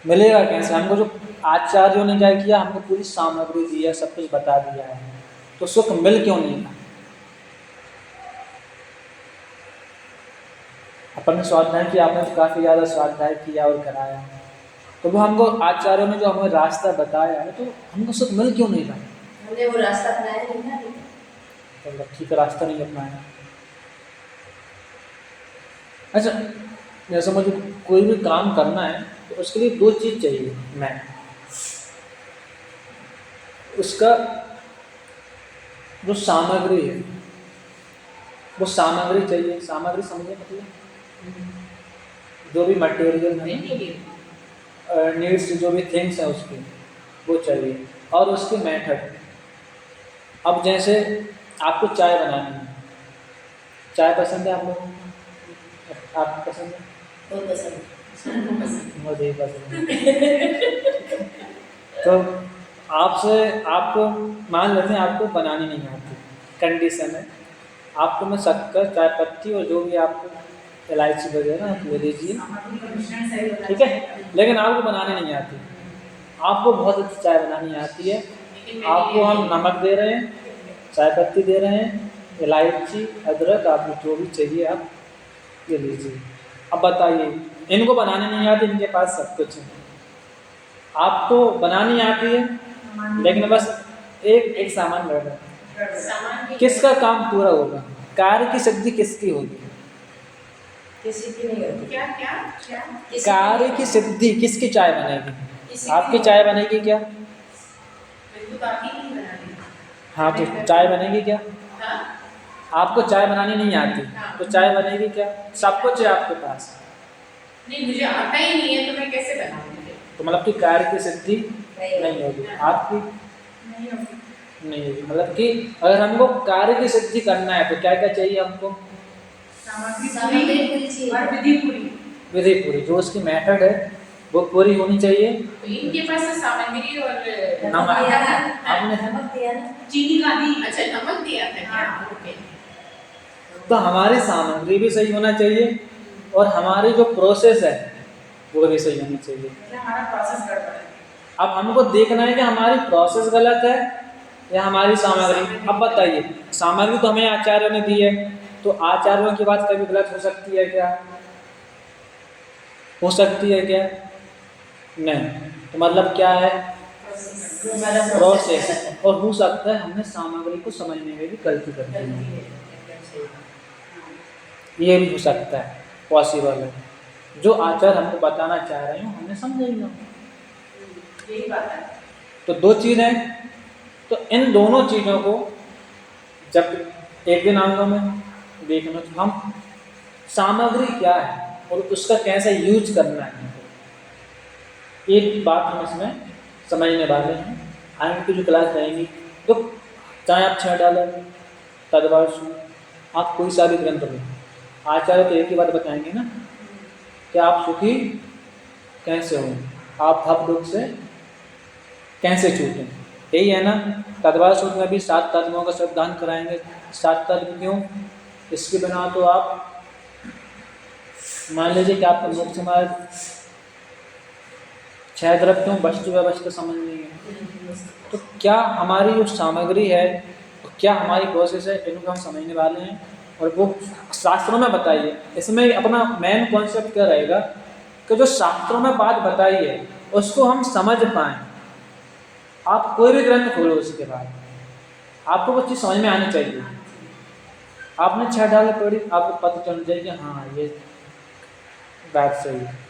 मिलेगा कैसे? हमको जो आचार्यों ने क्या किया, हमको पूरी सामग्री दी है, सब कुछ बता दिया है, तो सुख मिल क्यों नहीं रहा? अपन ने स्वाध्याय किया, आपने तो काफ़ी ज़्यादा स्वाध्याय किया और कराया, तो वो हमको आचार्यों ने जो हमें रास्ता बताया है, तो हमको सुख मिल क्यों नहीं रहा? हमने वो रास्ता अपनाया नहीं ना अभी तक। तो ठीक रास्ता नहीं अपनाया। अच्छा, जैसे मुझे कोई भी काम करना है तो उसके लिए दो चीज़ चाहिए। मैं उसका जो सामग्री है, वो सामग्री चाहिए। सामग्री समझे मतलब जो भी मटेरियल है, नीड्स, जो भी थिंग्स है उसकी, वो चाहिए। और उसके मेथड। अब जैसे आपको चाय बनानी है, चाय पसंद है आप लोगों को? आपको पसंद है? बहुत पसंद मुझे ही पसंद है। तो आपको मान लेते हैं आपको बनानी नहीं आती, कंडीशन है आपको मैं शक्कर, चाय पत्ती और जो भी आपको इलायची वगैरह आप ले लीजिए, ठीक है, लेकिन आपको बनाने नहीं आती। आपको बहुत अच्छी चाय बनानी आती है, आपको हम नमक दे रहे हैं, चाय पत्ती दे रहे हैं, इलायची, अदरक, आपको जो भी चाहिए आप ले लीजिए। अब बताइए, इनको बनाने नहीं आती, इनके पास सब कुछ है, आपको बनानी आती है, लेकिन बस एक सामान लग रहा है, किसका काम पूरा होगा? कार्य की सिद्धि किसकी होगी? किसी की नहीं होती। क्या क्या क्या? कार्य की सिद्धि किसकी चाय बनेगी? आपकी चाय बनेगी क्या? बिल्कुल तो आप ही नहीं बनानी। हाँ, तो चाय बनेगी क्या? हाँ? आपको चाय बनानी नहीं आती, तो चाय बनेगी क्या? सब कुछ है आपके पास, नहीं, मुझे आता ही नहीं है, तो मैं कैसे बनाऊंगी? तो मतलब कि कार्य की सिद्धि नहीं होगी आपकी, नहीं होगी। नहीं होगी। मतलब कि अगर हमको कार्य की सिद्धि करना है तो क्या क्या चाहिए हमको? सामग्री पूरी चाहिए और विधि पूरी। विधि पूरी, जो उसकी मेथड है वो पूरी होनी चाहिए। तो इनके पास तो सामग्री और नमक दिया ना, आपने, नमक दिया ना, चीनी का दी। अच्छा, नमक दिया था क्या? ओके। तो हमारी सामग्री भी सही होना चाहिए और हमारी जो प्रोसेस है वो भी सही होनी चाहिए। हमारा प्रोसेस गड़बड़ है। अब हमको देखना है कि हमारी प्रोसेस गलत है या हमारी सामग्री। अब बताइए, सामग्री तो हमें आचार्यों ने दी है, तो आचार्यों की बात कभी गलत हो सकती है क्या? हो सकती है क्या? नहीं। तो मतलब क्या है? प्रोसेस। और हो सकता है हमने सामग्री को समझने में भी गलती कर दी है, ये भी हो सकता है, पॉसिबल है। जो आचार्य हमको बताना चाह रहे हो हमने समझा ही ना, यही बात है। तो दो चीज़ें, तो इन दोनों चीज़ों को जब एक दिन आऊँगा मैं देखना, तो हम सामग्री क्या है और उसका कैसे यूज करना है, एक बात हम इसमें समझने वाले हैं। आगे की जो क्लास रहेंगी, तो चाहे आप 6 डॉलर तदवासु, आप कोई सा भी ग्रंथ लो, आचार्य तो एक ही बात बताएंगे ना कि आप सुखी कैसे हो, आप भव दुख से कैसे छूटें, यही है ना। तदवार सूत्र में भी 7 तत्वों का सिद्धांत कराएंगे। 7 तत्व क्यों? इसके बिना तो आप मान लीजिए कि आपका मोक्ष मार्ग 6 द्रव्यों वस्तु व्यवस्था समझ नहीं है, तो क्या हमारी जो सामग्री है, क्या हमारी प्रोसेस है, इनको हम समझने वाले हैं और वो शास्त्रों में बताइए। इसमें अपना मेन कॉन्सेप्ट क्या रहेगा कि जो शास्त्रों में बात बताई है उसको हम समझ पाएँ। आप कोई भी ग्रंथ खोलो, उसके बाद आपको वो चीज़ समझ में आनी चाहिए। आपने 6 डाल पढ़ी, आपको पता चल जाए कि हाँ ये बात सही है।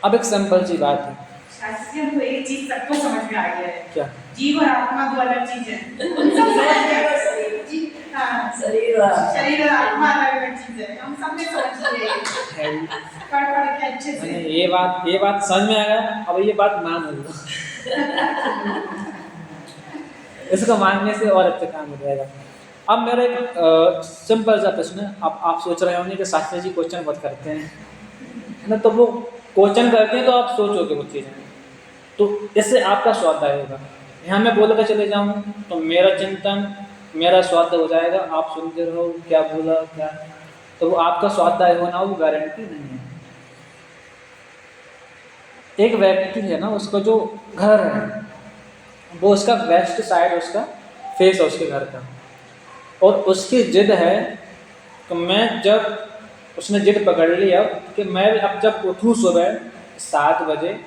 अब एक सिंपल सी बात है, शास्त्री हमको एक चीज सबको समझ में आ गया है, क्या? जीव और आत्मा दो अलग चीज है। हम सब समझ गए। हाँ, शरीर शरीर और आत्मा अलग अलग चीज है, हम सबने समझ लिया है। पढ़ के अच्छे से। ये बात समझ में आ गया। अब ये बात मान लो, इसको मानने से और अच्छा काम हो जाएगा। अब मेरा एक सिंपल सा प्रश्न है। अब आप सोच रहे होंगे कि शास्त्री जी क्वेश्चन बहुत करते हैं, है ना, तो वो क्वेश्चन करते हैं तो आप सोचोगे वो चीज़ें, तो इससे आपका स्वाध्याय होगा। यहाँ मैं बोल कर चले जाऊँ तो मेरा चिंतन, मेरा स्वाध्याय हो जाएगा, आप सुनते रहो क्या बोला क्या, तो वो आपका स्वाध्याय होना वो गारंटी नहीं है। एक व्यक्ति है ना, उसका जो घर है वो उसका वेस्ट साइड उसका फेस है उसके घर का, और उसकी जिद है कि मैं जब उसने जिद पकड़ ली अब कि मैं अब जब उठूँ सुबह 7 बजे,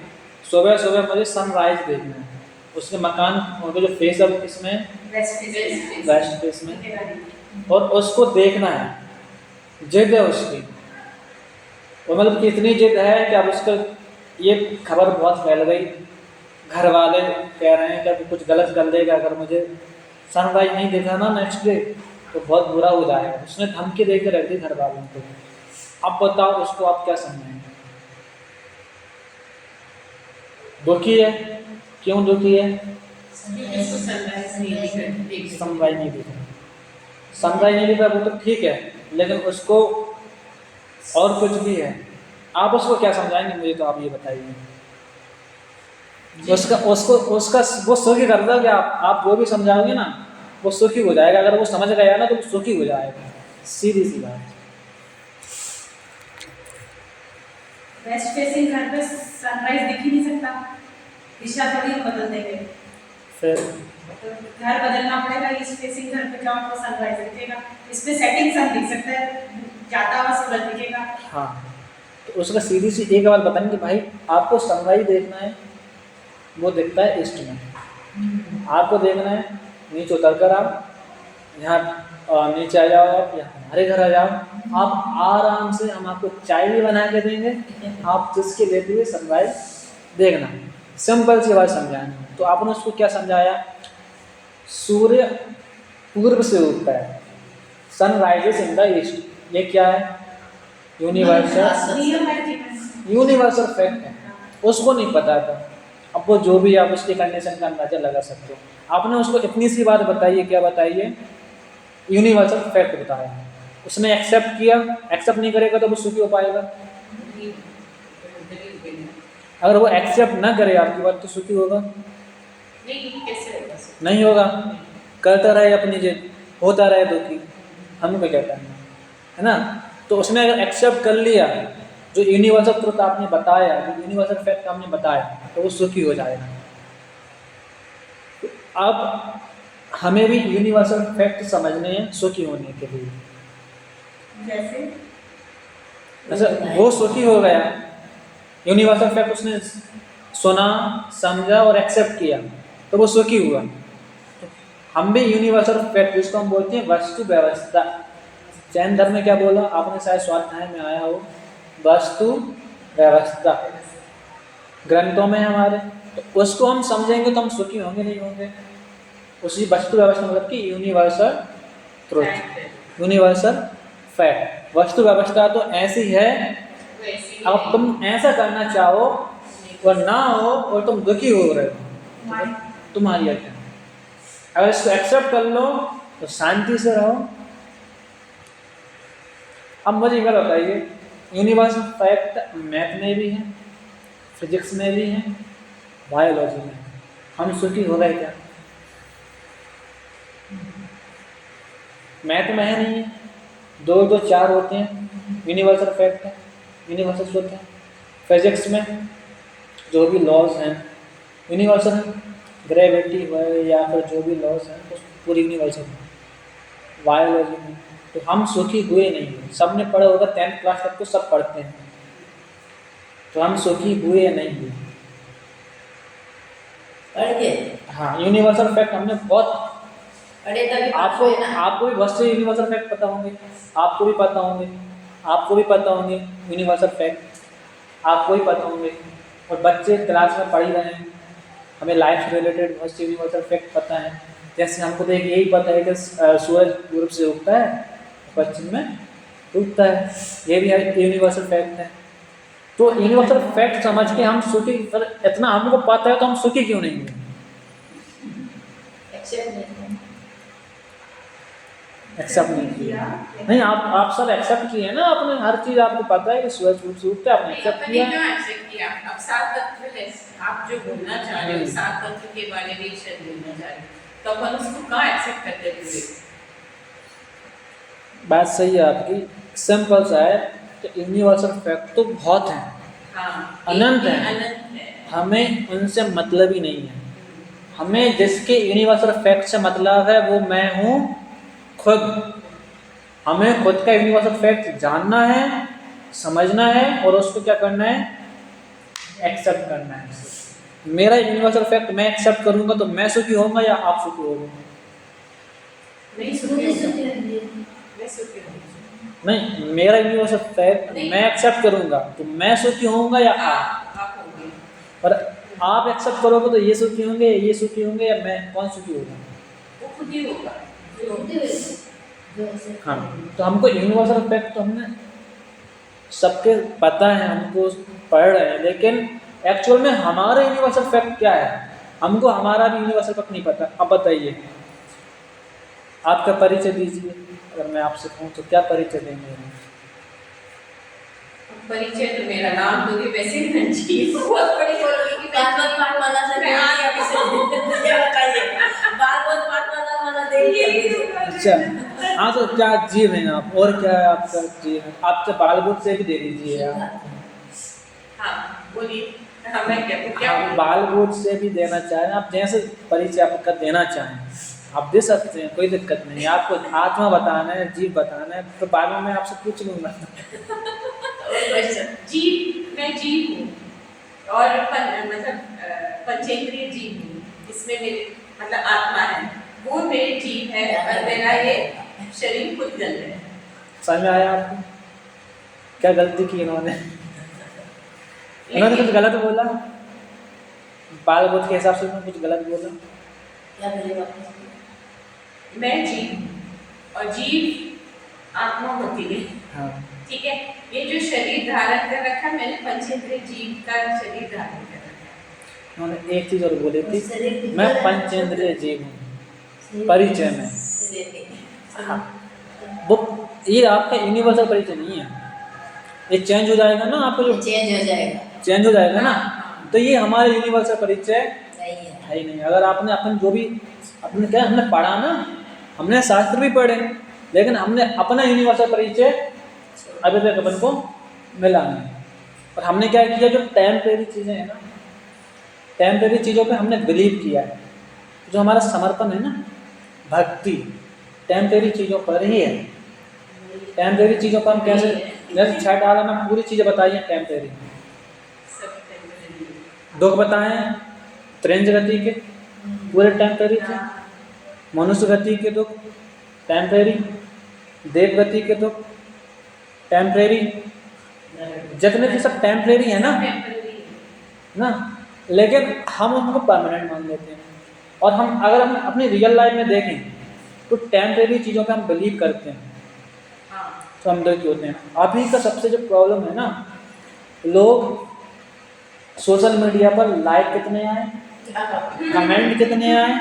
सुबह मुझे सनराइज देखना है। उसके मकान उनका जो फेस है वो किसमें, वेस्ट फेस में, और उसको देखना है, जिद है उसकी। और मतलब कितनी जिद है कि अब उसका ये खबर बहुत फैल गई, घर वाले कह रहे हैं कि अब कुछ गलत कर देगा, अगर मुझे सनराइज नहीं देखा ना नेक्स्ट डे तो बहुत बुरा हो जाएगा। उसने धमकी दे के रख दी घर वालों को। अब बताओ उसको आप क्या समझाएंगे? दुखी है, क्यों दुखी है? क्योंकि उसको सनराइज नहीं दिख रहा। सनराइज नहीं दिख रहा, सनराइज नहीं दिख रहा वो तो ठीक है, लेकिन उसको और कुछ भी है, आप उसको क्या समझाएंगे मुझे तो आप ये बताइए। उसका वो सुखी कर दोगे आप जो भी समझाओगे ना वो सुखी हो जाएगा। अगर वो समझ गया ना तो वो सुखी हो जाएगा, सीधी सी बात। वेस्ट फेसिंग घर पे सनराइज दिख ही नहीं सकता, दिशा थोड़ी हम बदल देंगे, फिर तो घर बदलना पड़ेगा। ईस्ट फेसिंग घर पे जाओ तो सनराइज दिखेगा, इसमें सेटिंग सन दिख सकता है, जाता हुआ सूरज दिखेगा। हाँ, तो उसका सीधी सी एक बात बताएंगे भाई, आपको सनराइज देखना है वो दिखता है ईस्ट में, आपको देखना है नीचे उतर कर आप यहाँ नीचे आ जाओ, आप यहाँ हमारे घर आ जाओ, आप आराम से हम आपको चाय भी बना के देंगे, आप जिसके लेते हुए सनराइज देखना। सिंपल सी बात समझाना। तो आपने उसको क्या समझाया? सूर्य पूर्व से उगता है, सनराइजेस इन द ईस्ट। ये क्या है? यूनिवर्सल फैक्ट है, उसको नहीं पता था। अब वो जो भी आप उसकी कंडीशन का अंदाजा लगा सकते हो। आपने उसको इतनी सी बात बताइए, क्या बताइए? यूनिवर्सल फैक्ट बताया, उसने एक्सेप्ट किया। एक्सेप्ट नहीं करेगा तो वो सुखी हो पाएगा? अगर वो एक्सेप्ट ना करे आपकी बात तो सुखी होगा? नहीं, कैसे होगा? नहीं होगा। करता रहे अपनी जिद, होता रहे दुखी, हमको क्या करना है ना। तो उसने अगर एक्सेप्ट कर लिया जो यूनिवर्सल ट्रुथ आपने बताया, जो यूनिवर्सल फैक्ट आपने बताया, तो वो सुखी हो जाएगा। तो अब हमें भी यूनिवर्सल फैक्ट समझने हैं सुखी होने के लिए। जैसे वो सुखी हो गया, यूनिवर्सल फैक्ट उसने सुना, समझा और एक्सेप्ट किया, तो वो सुखी हुआ। तो हम भी यूनिवर्सल फैक्ट, जिसको हम बोलते हैं वस्तु व्यवस्था, जैन धर्म में क्या बोला आपने, शायद स्वाध्याय में आया हो, वस्तु व्यवस्था ग्रंथों में हमारे, तो उसको हम समझेंगे तो हम सुखी होंगे नहीं होंगे? उसी वस्तु व्यवस्था मतलब कि यूनिवर्सल ट्रुथ, यूनिवर्सल फैक्ट। वस्तु व्यवस्था तो ऐसी है, अब तुम ऐसा करना चाहो और ना हो और तुम दुखी हो रहे हो, तुम्हारी क्या? अगर इसको एक्सेप्ट कर लो तो शांति से रहो। अब मुझे एक बार बताइए, यूनिवर्सल फैक्ट मैथ में भी है, फिजिक्स में भी है, बायोलॉजी में, हम सुखी हो गए क्या? मैथ में है नहीं है, 2 2 4 होते हैं, यूनिवर्सल फैक्ट है, यूनिवर्सल ट्रुथ है। फिजिक्स में जो भी लॉज हैं यूनिवर्सल है, ग्रेविटी है या फिर जो भी लॉज हैं तो पूरी यूनिवर्सल है। बायोलॉजी में तो हम सुखी हुए नहीं हुए, सब ने पढ़ा होगा, 10th क्लास तक तो सब पढ़ते हैं, तो हम सुखी हुए नहीं हुए पढ़ के। हाँ, यूनिवर्सल फैक्ट हमने बहुत पढ़े तभी आपको भी बहुत से यूनिवर्सल फैक्ट पता होंगे, आपको भी पता होंगे, आपको भी पता होंगे यूनिवर्सल फैक्ट, आपको भी पता होंगे। और बच्चे क्लास में पढ़ ही रहे हैं, हमें लाइफ से रिलेटेड बहुत से यूनिवर्सल फैक्ट पता है। जैसे हमको तो एक यही पता है कि सूरज पूर्व से उगता है, पश्चिम में डूबता है, ये भी यूनिवर्सल फैक्ट है। तो यूनिवर्सल फैक्ट समझ के हम सुखी, इतना हमको पता है तो हम सुखी क्यों नहीं हुए? एक्सेप्ट नहीं। एक्सेप्ट नहीं किया। नहीं, आप सब एक्सेप्ट किए ना, आपने हर चीज़ आपको पता है कि सूरज खूबसूरत है, आपने एक्सेप्ट अपने किया। क्यों एक्सेप्ट किया? अब सात तत्व है, आप जो बोलना चाह रहे हो सात तत्व के बारे में शायद बोलना चाह रहे हो, तो अपन उसको कहाँ एक्सेप्ट करते पूरे? बात सही है आपकी, सिंपल सा है कि यूनिवर्सल फैक्ट तो बहुत हैं, हाँ, अनंत है। अनंत है। हमें उनसे मतलब ही नहीं है। हमें जिसके यूनिवर्सल फैक्ट से मतलब है वो मैं हूँ खुद। हमें खुद का यूनिवर्सल फैक्ट जानना है, समझना है और उसको क्या करना है, एक्सेप्ट करना है। मेरा यूनिवर्सल फैक्ट मैं एक्सेप्ट करूंगा तो मैं सुखी होऊंगा या आप सुखी होंगे? नहीं सुखी होगी, मैं सुखी होगी। नहीं, मेरा यूनिवर्सल फैक्ट मैं एक्सेप्ट करूंगा तो मैं सुखी होऊंगा या आप होंगे। और आप एक्सेप्ट करोगे तो ये सुखी होंगे, ये सुखी होंगे या मैं, कौन सुखी होगा? वो खुद ही होगा। हाँ, तो हमको यूनिवर्सल फैक्ट तो हमने सबके पता है, हमको पढ़ रहे हैं, लेकिन एक्चुअल में हमारा यूनिवर्सल फैक्ट क्या है, हमको हमारा भी यूनिवर्सल फैक्ट नहीं पता। अब बताइए, आपका परिचय दीजिए। अगर मैं आपसे कहूँ तो क्या परिचय देंगे? परिचय तो मेरा नाम दोगे वैसे ही रंजीत, बहुत बड़ी बोलोगे कि भागवत पाठ वाला से मैं आ गया किसी दिन। ये बताइए, भागवत पाठ वाला दे दिया। अच्छा, हाँ, तो क्या जीव हैं आप, और क्या है आपका जीव है? आपके बालबुद्ध से भी दे दीजिए आप। हाँ बोलिए, हाँ मैं क्या आप बालबुद्ध से भी देना चाहें, आप जैसे परिचय आपका देना चाहें आप दे सकते हैं, कोई दिक्कत नहीं। आपको आत्मा बताना है, जीव बताना है, तो बाद में मैं आपसे पूछ लूँगा। जीव, मैं जीव हूँ और मतलब पंचेंद्रिय जीव हूँ, इसमें मेरे मतलब आत्मा है, वो मेरे जीव है और मेरा ये शरीर खुद जल है। समझ में आया आपको? क्या गलती की इन्होंने? इन्होंने कुछ गलत बोला, बालबुद्ध के हिसाब से कुछ गलत बोला। क्या बोले वापस? मैं जीव और जीव आत्मा होती है, हाँ, ठीक है। ये जो शरीर धारण कर रखा है मैंने, पंचेंद्रिय जीव का शरीर धारण कर रखा है। उन्होंने एक चीज़ और बोली थी, मैं पंचेंद्रिय जीव हूँ परिचय में। हाँ, वो ये आपका यूनिवर्सल परिचय नहीं है, ये चेंज हो जाएगा ना, आपको जो चेंज हो जाएगा, चेंज हो जाएगा ना, तो ये हमारे यूनिवर्सल परिचय नहीं है। है ही नहीं। अगर आपने अपन जो भी अपने क्या हमने पढ़ा ना, हमने शास्त्र भी पढ़े, लेकिन हमने अपना यूनिवर्सल परिचय अभी तक अपन को मिला नहीं। और हमने क्या किया, जो टेम्परेरी चीज़ें हैं ना, टेम्परेरी चीज़ों पे हमने बिलीव किया है। जो हमारा समर्पण है ना, भक्ति टेम्परेरी चीज़ों पर ही है। टेम्परेरी चीज़ों पर हम कैसे, जैसे छठ आला में पूरी चीज़ें बताई हैं टेम्परेरी, सब टेम्परेरी। दुख बताएं त्रिंज गति के पूरे टेम्परेरी थे, मनुष्य गति के दुख टेम्परेरी, देव गति के दुख टेम्परेरी, जितने भी सब टेम्परेरी है ना, ना, लेकिन हम उनको परमानेंट मान लेते हैं। और हम अगर हम अपनी रियल लाइफ में देखें तो टेम्परेरी चीज़ों पे हम बिलीव करते हैं, तो हम दुखी होते हैं। अभी का सबसे जो प्रॉब्लम है ना, लोग सोशल मीडिया पर लाइक कितने आए, कमेंट कितने आए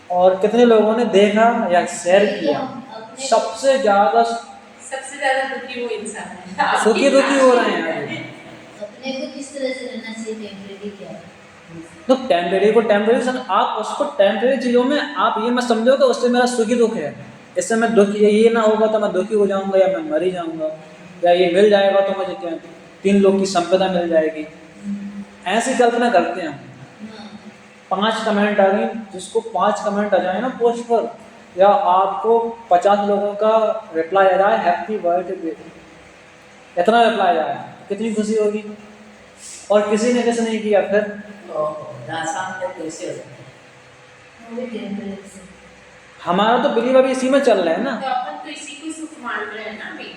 और कितने लोगों ने देखा या शेयर किया, सबसे ज़्यादा दुखी वो इंसान है, सुखी दुखी हो रहे हैं। अपने को किस तरह से रहना चाहिए, टेम्परेरी क्या है? तो टेम्परेरी को टेम्परेरी, आप उसको टेम्परेरी चीज़ों में आप ये मत समझो कि उससे मेरा सुखी दुख है, इससे मैं दुखी, ये ना होगा तो मैं दुखी हो जाऊंगा या मैं मर ही जाऊंगा, या ये मिल जाएगा तो मुझे क्या 3 लोग की संपदा मिल जाएगी, ऐसी कल्पना करते हैं हम। 5 कमेंट आ गए, जिसको 5 कमेंट आ जाए ना पोस्ट पर, या आपको 50 लोगों का रिप्लाई आ जाए हैप्पी बर्थडे, इतना रिप्लाई आया, कितनी खुशी होगी। और किसी ने किसी नहीं किया, फिर हमारा तो बिलीव अभी इसी में चल रहा है ना, तो अपन तो इसी को सुख मान रहे हैं ना अभी।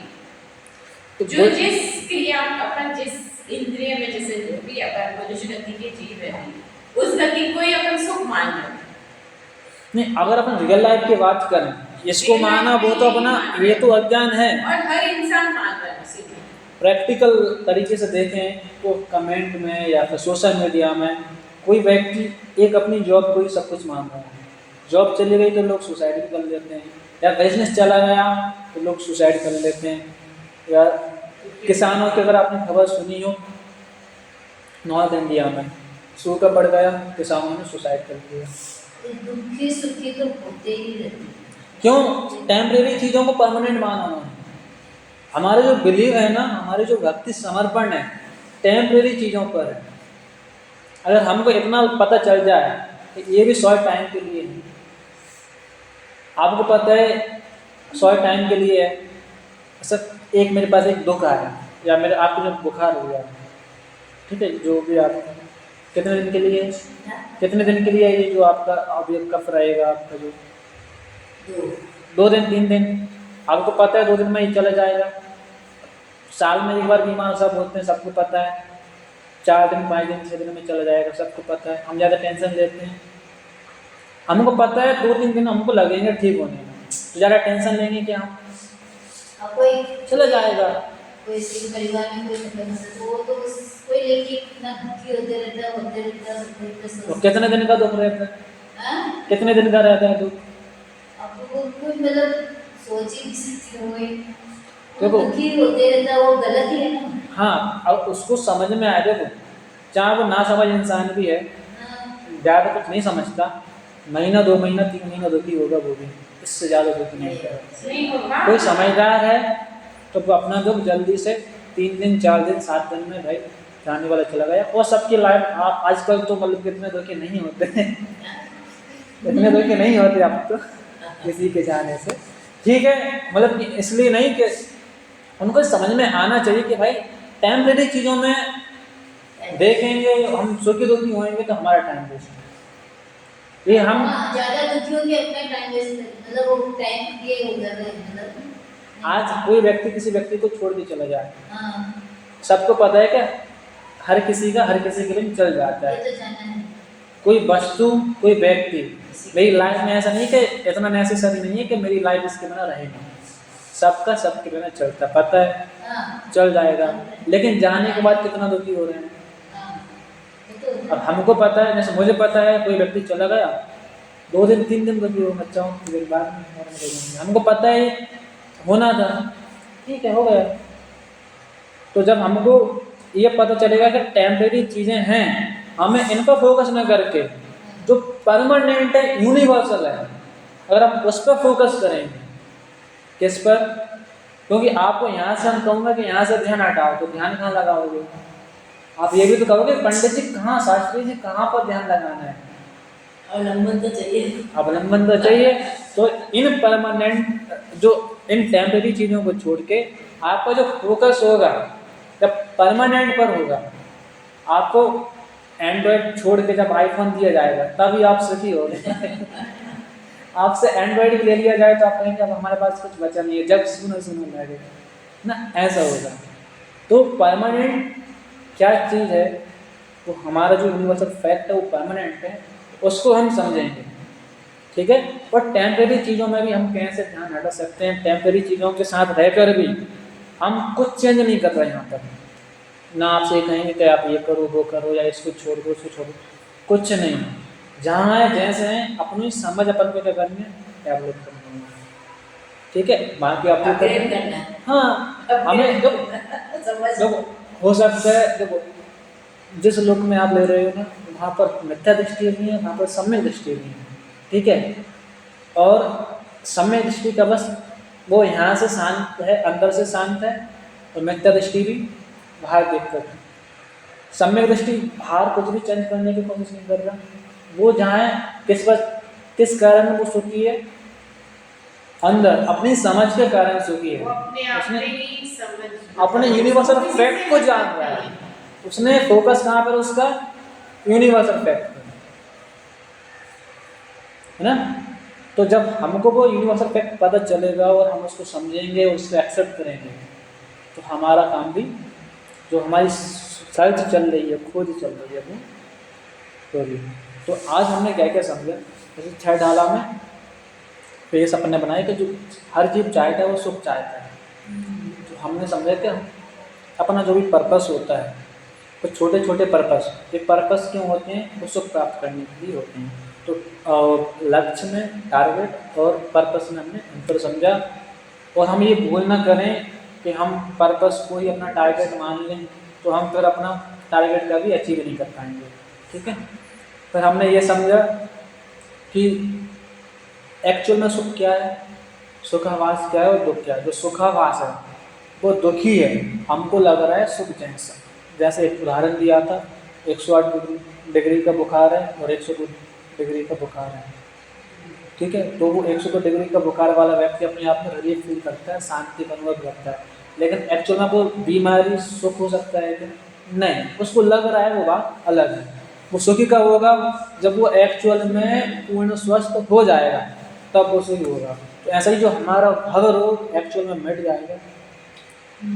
तो जो जिस क्रिया अपन जिस इंद्रिय में जैसे जो भी अपन मनुष्य गति के जीव है, उस गति को ही अपन सुख मान रहे हैं। नहीं, अगर अपन रियल लाइफ की बात करें, इसको माना वो तो अपना, ये तो अज्ञान है। और हर इंसान मान रहा है उसी को। प्रैक्टिकल तरीके से देखें तो कमेंट में या फिर सोशल मीडिया में कोई व्यक्ति एक अपनी जॉब को ही सब कुछ मान रहा है, जॉब चली गई तो लोग सुसाइड भी कर लेते हैं, या बिजनेस चला गया तो लोग सुसाइड कर लेते हैं, या किसानों की अगर आपने खबर सुनी हो, नॉर्थ इंडिया में सूखा पड़ गया, किसानों ने सुसाइड कर लिया। दुखी सुखी तो होते ही रहते हैं। क्यों? टेम्परेरी चीज़ों को परमानेंट माना उन्होंने। हमारे जो बिलीव है ना, हमारे जो भक्ति समर्पण है टेम्परेरी चीज़ों पर है। अगर हमको इतना पता चल जाए कि ये भी शॉर्ट टाइम के लिए है, आपको पता है शॉर्ट टाइम के लिए है, ऐसा एक मेरे पास एक दुख आया या मेरे आपको जो बुखार हो गया, ठीक है, जो भी आप कितने दिन के लिए, कितने दिन के लिए ये जो आपका अब ये कफ रहेगा आपका जो 2 दिन 3 दिन, आपको पता है 2 दिन में ही चला जाएगा। साल में एक बार बीमार सब होते हैं, सबको पता है। 4 दिन 5 दिन 6 दिन में चला जाएगा, सबको पता है। हम ज़्यादा टेंशन लेते हैं, हमको पता है 2-3 दिन हमको लगेंगे ठीक होने में, तो ज़्यादा टेंशन लेंगे क्या हम, अब कोई चला जाएगा। कोई किसी परिवार में कोई तकलीफ है तो वो तो कोई लेके इतना दुखी होते रहता है। तो कितने दिन का दुख रहता है, हाँ? कितने दिन का रहता है दुख? आपको कोई मतलब सोच ही नहीं सकती हो कोई। देखो, वो दुखी होते रहता है, वो गलत ही है ना। हाँ, अब उसको समझ में आए। देखो, चाहे वो ना समझ इंसान भी है, हाँ, ज़्यादा कुछ नहीं समझता, महीना 2 महीना 3 महीना दुखी होगा वो भी, इससे ज़्यादा दुखी नहीं करेगा। नहीं होगा। कोई समझदार है तो वो अपना दुख जल्दी से 3 दिन 4 दिन 7 दिन में भाई जाने वाला चला गया। और सबकी लाइफ आप आजकल तो मतलब कितने दुखी नहीं होते हैं, इतने दुखी नहीं होते आप तो किसी के जाने से, ठीक है। मतलब कि इसलिए नहीं कि उनको समझ में आना चाहिए कि भाई टेम्परेरी चीज़ों में देखेंगे, हम सुखी दुखी होएंगे तो हमारा टाइम वेस्ट है। ये हम हाँ, ज़्यादा दुखी होके अपना टाइम वेस्ट मतलब वो टाइम ये हो जाता है मतलब। आज कोई व्यक्ति किसी व्यक्ति को छोड़ के चला जाए, हाँ, सबको पता है कि हर किसी का हर किसी के लिए चल जाता ये है। तो जाना है। कोई वस्तु कोई व्यक्ति मेरी लाइफ में ऐसा नहीं कि इतना नेसेसरी नहीं है कि मेरी लाइफ इसके बिना रहेगी, सबका सबके बिना चलता, पता है हाँ, चल जाएगा। लेकिन जाने के बाद कितना दुखी हो रहे हैं। हाँ, ये तो अब हमको पता है, जैसे मुझे पता है कोई व्यक्ति चला गया 2 दिन 3 दिन दुखी हो, बच्चा हूँ फिर बाद में नॉर्मल हो जाएंगे। हमको पता है होना था, ठीक है, हो गया। तो जब हमको ये पता चलेगा कि टेम्परेरी चीज़ें हैं, हमें इन पर फोकस न करके जो परमानेंट है, यूनिवर्सल है, अगर हम उस पर फोकस करेंगे, किस पर? क्योंकि आपको यहाँ से हम कहूँगा कि यहाँ से ध्यान हटाओ, तो ध्यान कहाँ लगाओगे? आप ये भी तो कहोगे पंडित जी कहाँ, शास्त्री जी कहाँ पर ध्यान लगाना है? अवलंबन तो चाहिए। अवलंबन तो चाहिए। तो इन परमानेंट जो इन टेम्परेरी चीज़ों को छोड़ के आपका जो फोकस होगा जब परमानेंट पर होगा, आपको एंड्रॉयड छोड़ के जब आईफोन दिया जाएगा तभी आप सुखी हो आपसे एंड्रॉयड ले लिया जाए तो आप कहेंगे अब हमारे पास कुछ बचा नहीं है, जब सुनो सुनो लगे ना, ऐसा होगा। तो परमानेंट क्या चीज़ है, वो हमारा जो यूनिवर्सल फैक्ट है वो परमानेंट है, उसको हम समझेंगे, ठीक है। और टेम्परेरी चीज़ों में भी हम कैसे ध्यान हटा सकते हैं, टेम्परेरी चीज़ों के साथ रहकर भी हम कुछ चेंज नहीं कर रहे यहाँ पर। ना आपसे कहेंगे कि आप ये करो वो करो या इसको छोड़ दो उसको छोड़ो, कुछ नहीं। जहाँ है जैसे हैं अपनी समझ अपन को क्या करनी है, डेवलप करनी है, ठीक है। बाकी आपको अपग्रेड करना है। हाँ, हमें जो समझ हो सकता है, देखो जिस लोक में आप ले रहे हो ना, वहाँ पर मिथ्या दृष्टि भी है, वहाँ पर सम्यक दृष्टि भी है, ठीक है। और सम्यक दृष्टि का बस वो यहाँ से शांत है, अंदर से शांत है, और मिथ्या दृष्टि भी बाहर देखकर है। सम्यक दृष्टि बाहर कुछ भी चेंज करने की कोशिश नहीं कर रहा, वो जहाँ है किस कारण वो सुखी है, अंदर अपनी समझ के कारण सुखी है। वो अपने आप उसने में ही समझ, अपने यूनिवर्सल फैक्ट को जान रहा है, उसने फोकस कहाँ पर, उसका यूनिवर्सल फैक्ट पर, है ना। तो जब हमको वो यूनिवर्सल फैक्ट पता चलेगा और हम उसको समझेंगे और उसको एक्सेप्ट करेंगे, तो हमारा काम भी, जो हमारी सर्च चल रही है, खोज चल रही है, वो होगी। तो आज हमने क्या क्या समझा, जैसे 6 डाला में फेस अपने बनाए कि जो हर जीव चाहता है वो सुख चाहता है। तो हमने समझा कि अपना जो भी पर्पस होता है, तो छोटे छोटे पर्पस, ये पर्पस क्यों होते हैं, वो सुख प्राप्त करने के लिए होते हैं। तो लक्ष्य में, टारगेट और पर्पस में हमने अंतर समझा। और हम ये भूल ना करें कि हम पर्पस को ही अपना टारगेट मान लें, तो हम फिर अपना टारगेट का भी अचीव नहीं कर पाएंगे। ठीक है, फिर हमने ये समझा कि एक्चुअल में सुख क्या है, सुखावास क्या है और दुख क्या है। जो सुखावास है वो दुखी है, हमको लग रहा है सुख जैसा। जैसे एक उदाहरण दिया था, 108 डिग्री का बुखार है और 102 डिग्री का बुखार है। ठीक है, तो वो 102 डिग्री का बुखार वाला व्यक्ति अपने आप में रिलीफ फील करता है, शांति का अनुभव करता है, लेकिन एक्चुअल में वो बीमारी सुख हो सकता है क्या? नहीं, उसको लग रहा है, वो बात अलग है। वो सुखी कब होगा? जब वो एक्चुअल में पूर्ण स्वस्थ हो जाएगा, तब वो सुखी होगा। तो ऐसा ही जो हमारा भव रोग एक्चुअल में मिट जाएगा,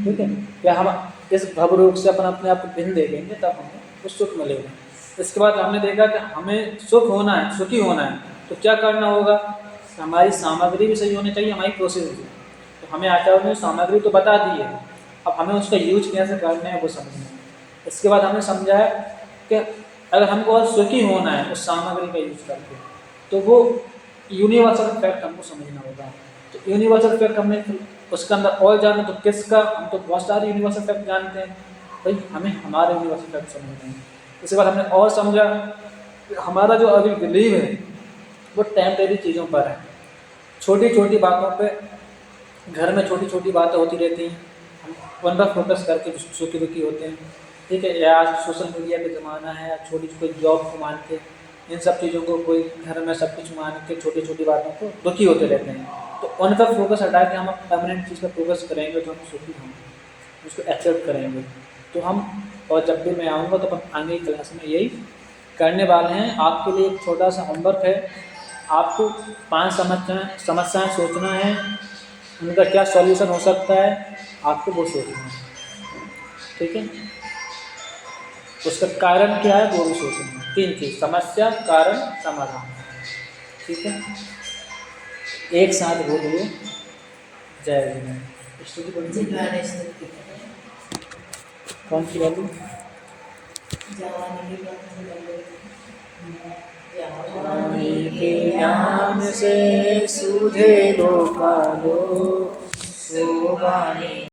ठीक है, या हम इस भव रोग से अपने आप को भिन्न देखेंगे, तब हमें उस सुख मिलेगा। इसके बाद हमने देखा कि हमें सुख होना है, सुखी होना है, तो क्या करना होगा? हमारी सामग्री भी सही होनी चाहिए, हमारी प्रोसेस भी। तो हमें आचार्य ने सामग्री तो बता दी है, अब हमें उसका यूज कैसे करना है वो समझना है। इसके बाद हमने समझा है कि अगर हमको और सुखी होना है उस सामग्री का यूज करके, तो वो यूनिवर्सल फैक्ट हमको समझना होगा। तो यूनिवर्सल फैक्ट हमने उसके अंदर और जाना, तो किसका? हम तो बहुत सारे यूनिवर्सल फैक्ट जानते हैं, भाई हमें हमारे यूनिवर्सल फैक्ट समझना है। इसके बाद हमने और समझा कि हमारा जो अभी बिलीव है वो टेम्परेरी चीज़ों पर है। छोटी छोटी बातों पे, घर में छोटी छोटी बातें होती रहती हैं, हम उन पर फोकस करके सुखी दुखी होते हैं। ठीक है, या आज सोशल मीडिया का ज़माना है, छोटी छोटी जॉब को मान के, इन सब चीज़ों को, कोई घर में सब कुछ मान के छोटी छोटी बातों को दुखी होते रहते हैं। तो उन पर फोकस हटा के हम परमानेंट चीज़ पर फोकस करेंगे तो हम सुखी होंगे, उसको एक्सेप्ट करेंगे। तो हम, और जब भी मैं आऊँगा तो अपन आगे की क्लास में यही करने वाले हैं। आपके लिए एक छोटा सा होमवर्क है, आपको 5 समस्याएं सोचना है, उनका क्या सॉल्यूशन हो सकता है, आपको वो सोचना है। ठीक है, उसका कारण क्या है वो भी सोचना है। 3 चीज़: समस्या, कारण, समाधान। ठीक है, एक साथ बोलिए जय जिनेन्द्र। स्तुति बोलिए। जिन्होंने स्तुति की। कौन सी वाली? जवानी के ज्ञान से सूझे लोकालो, सो वाणी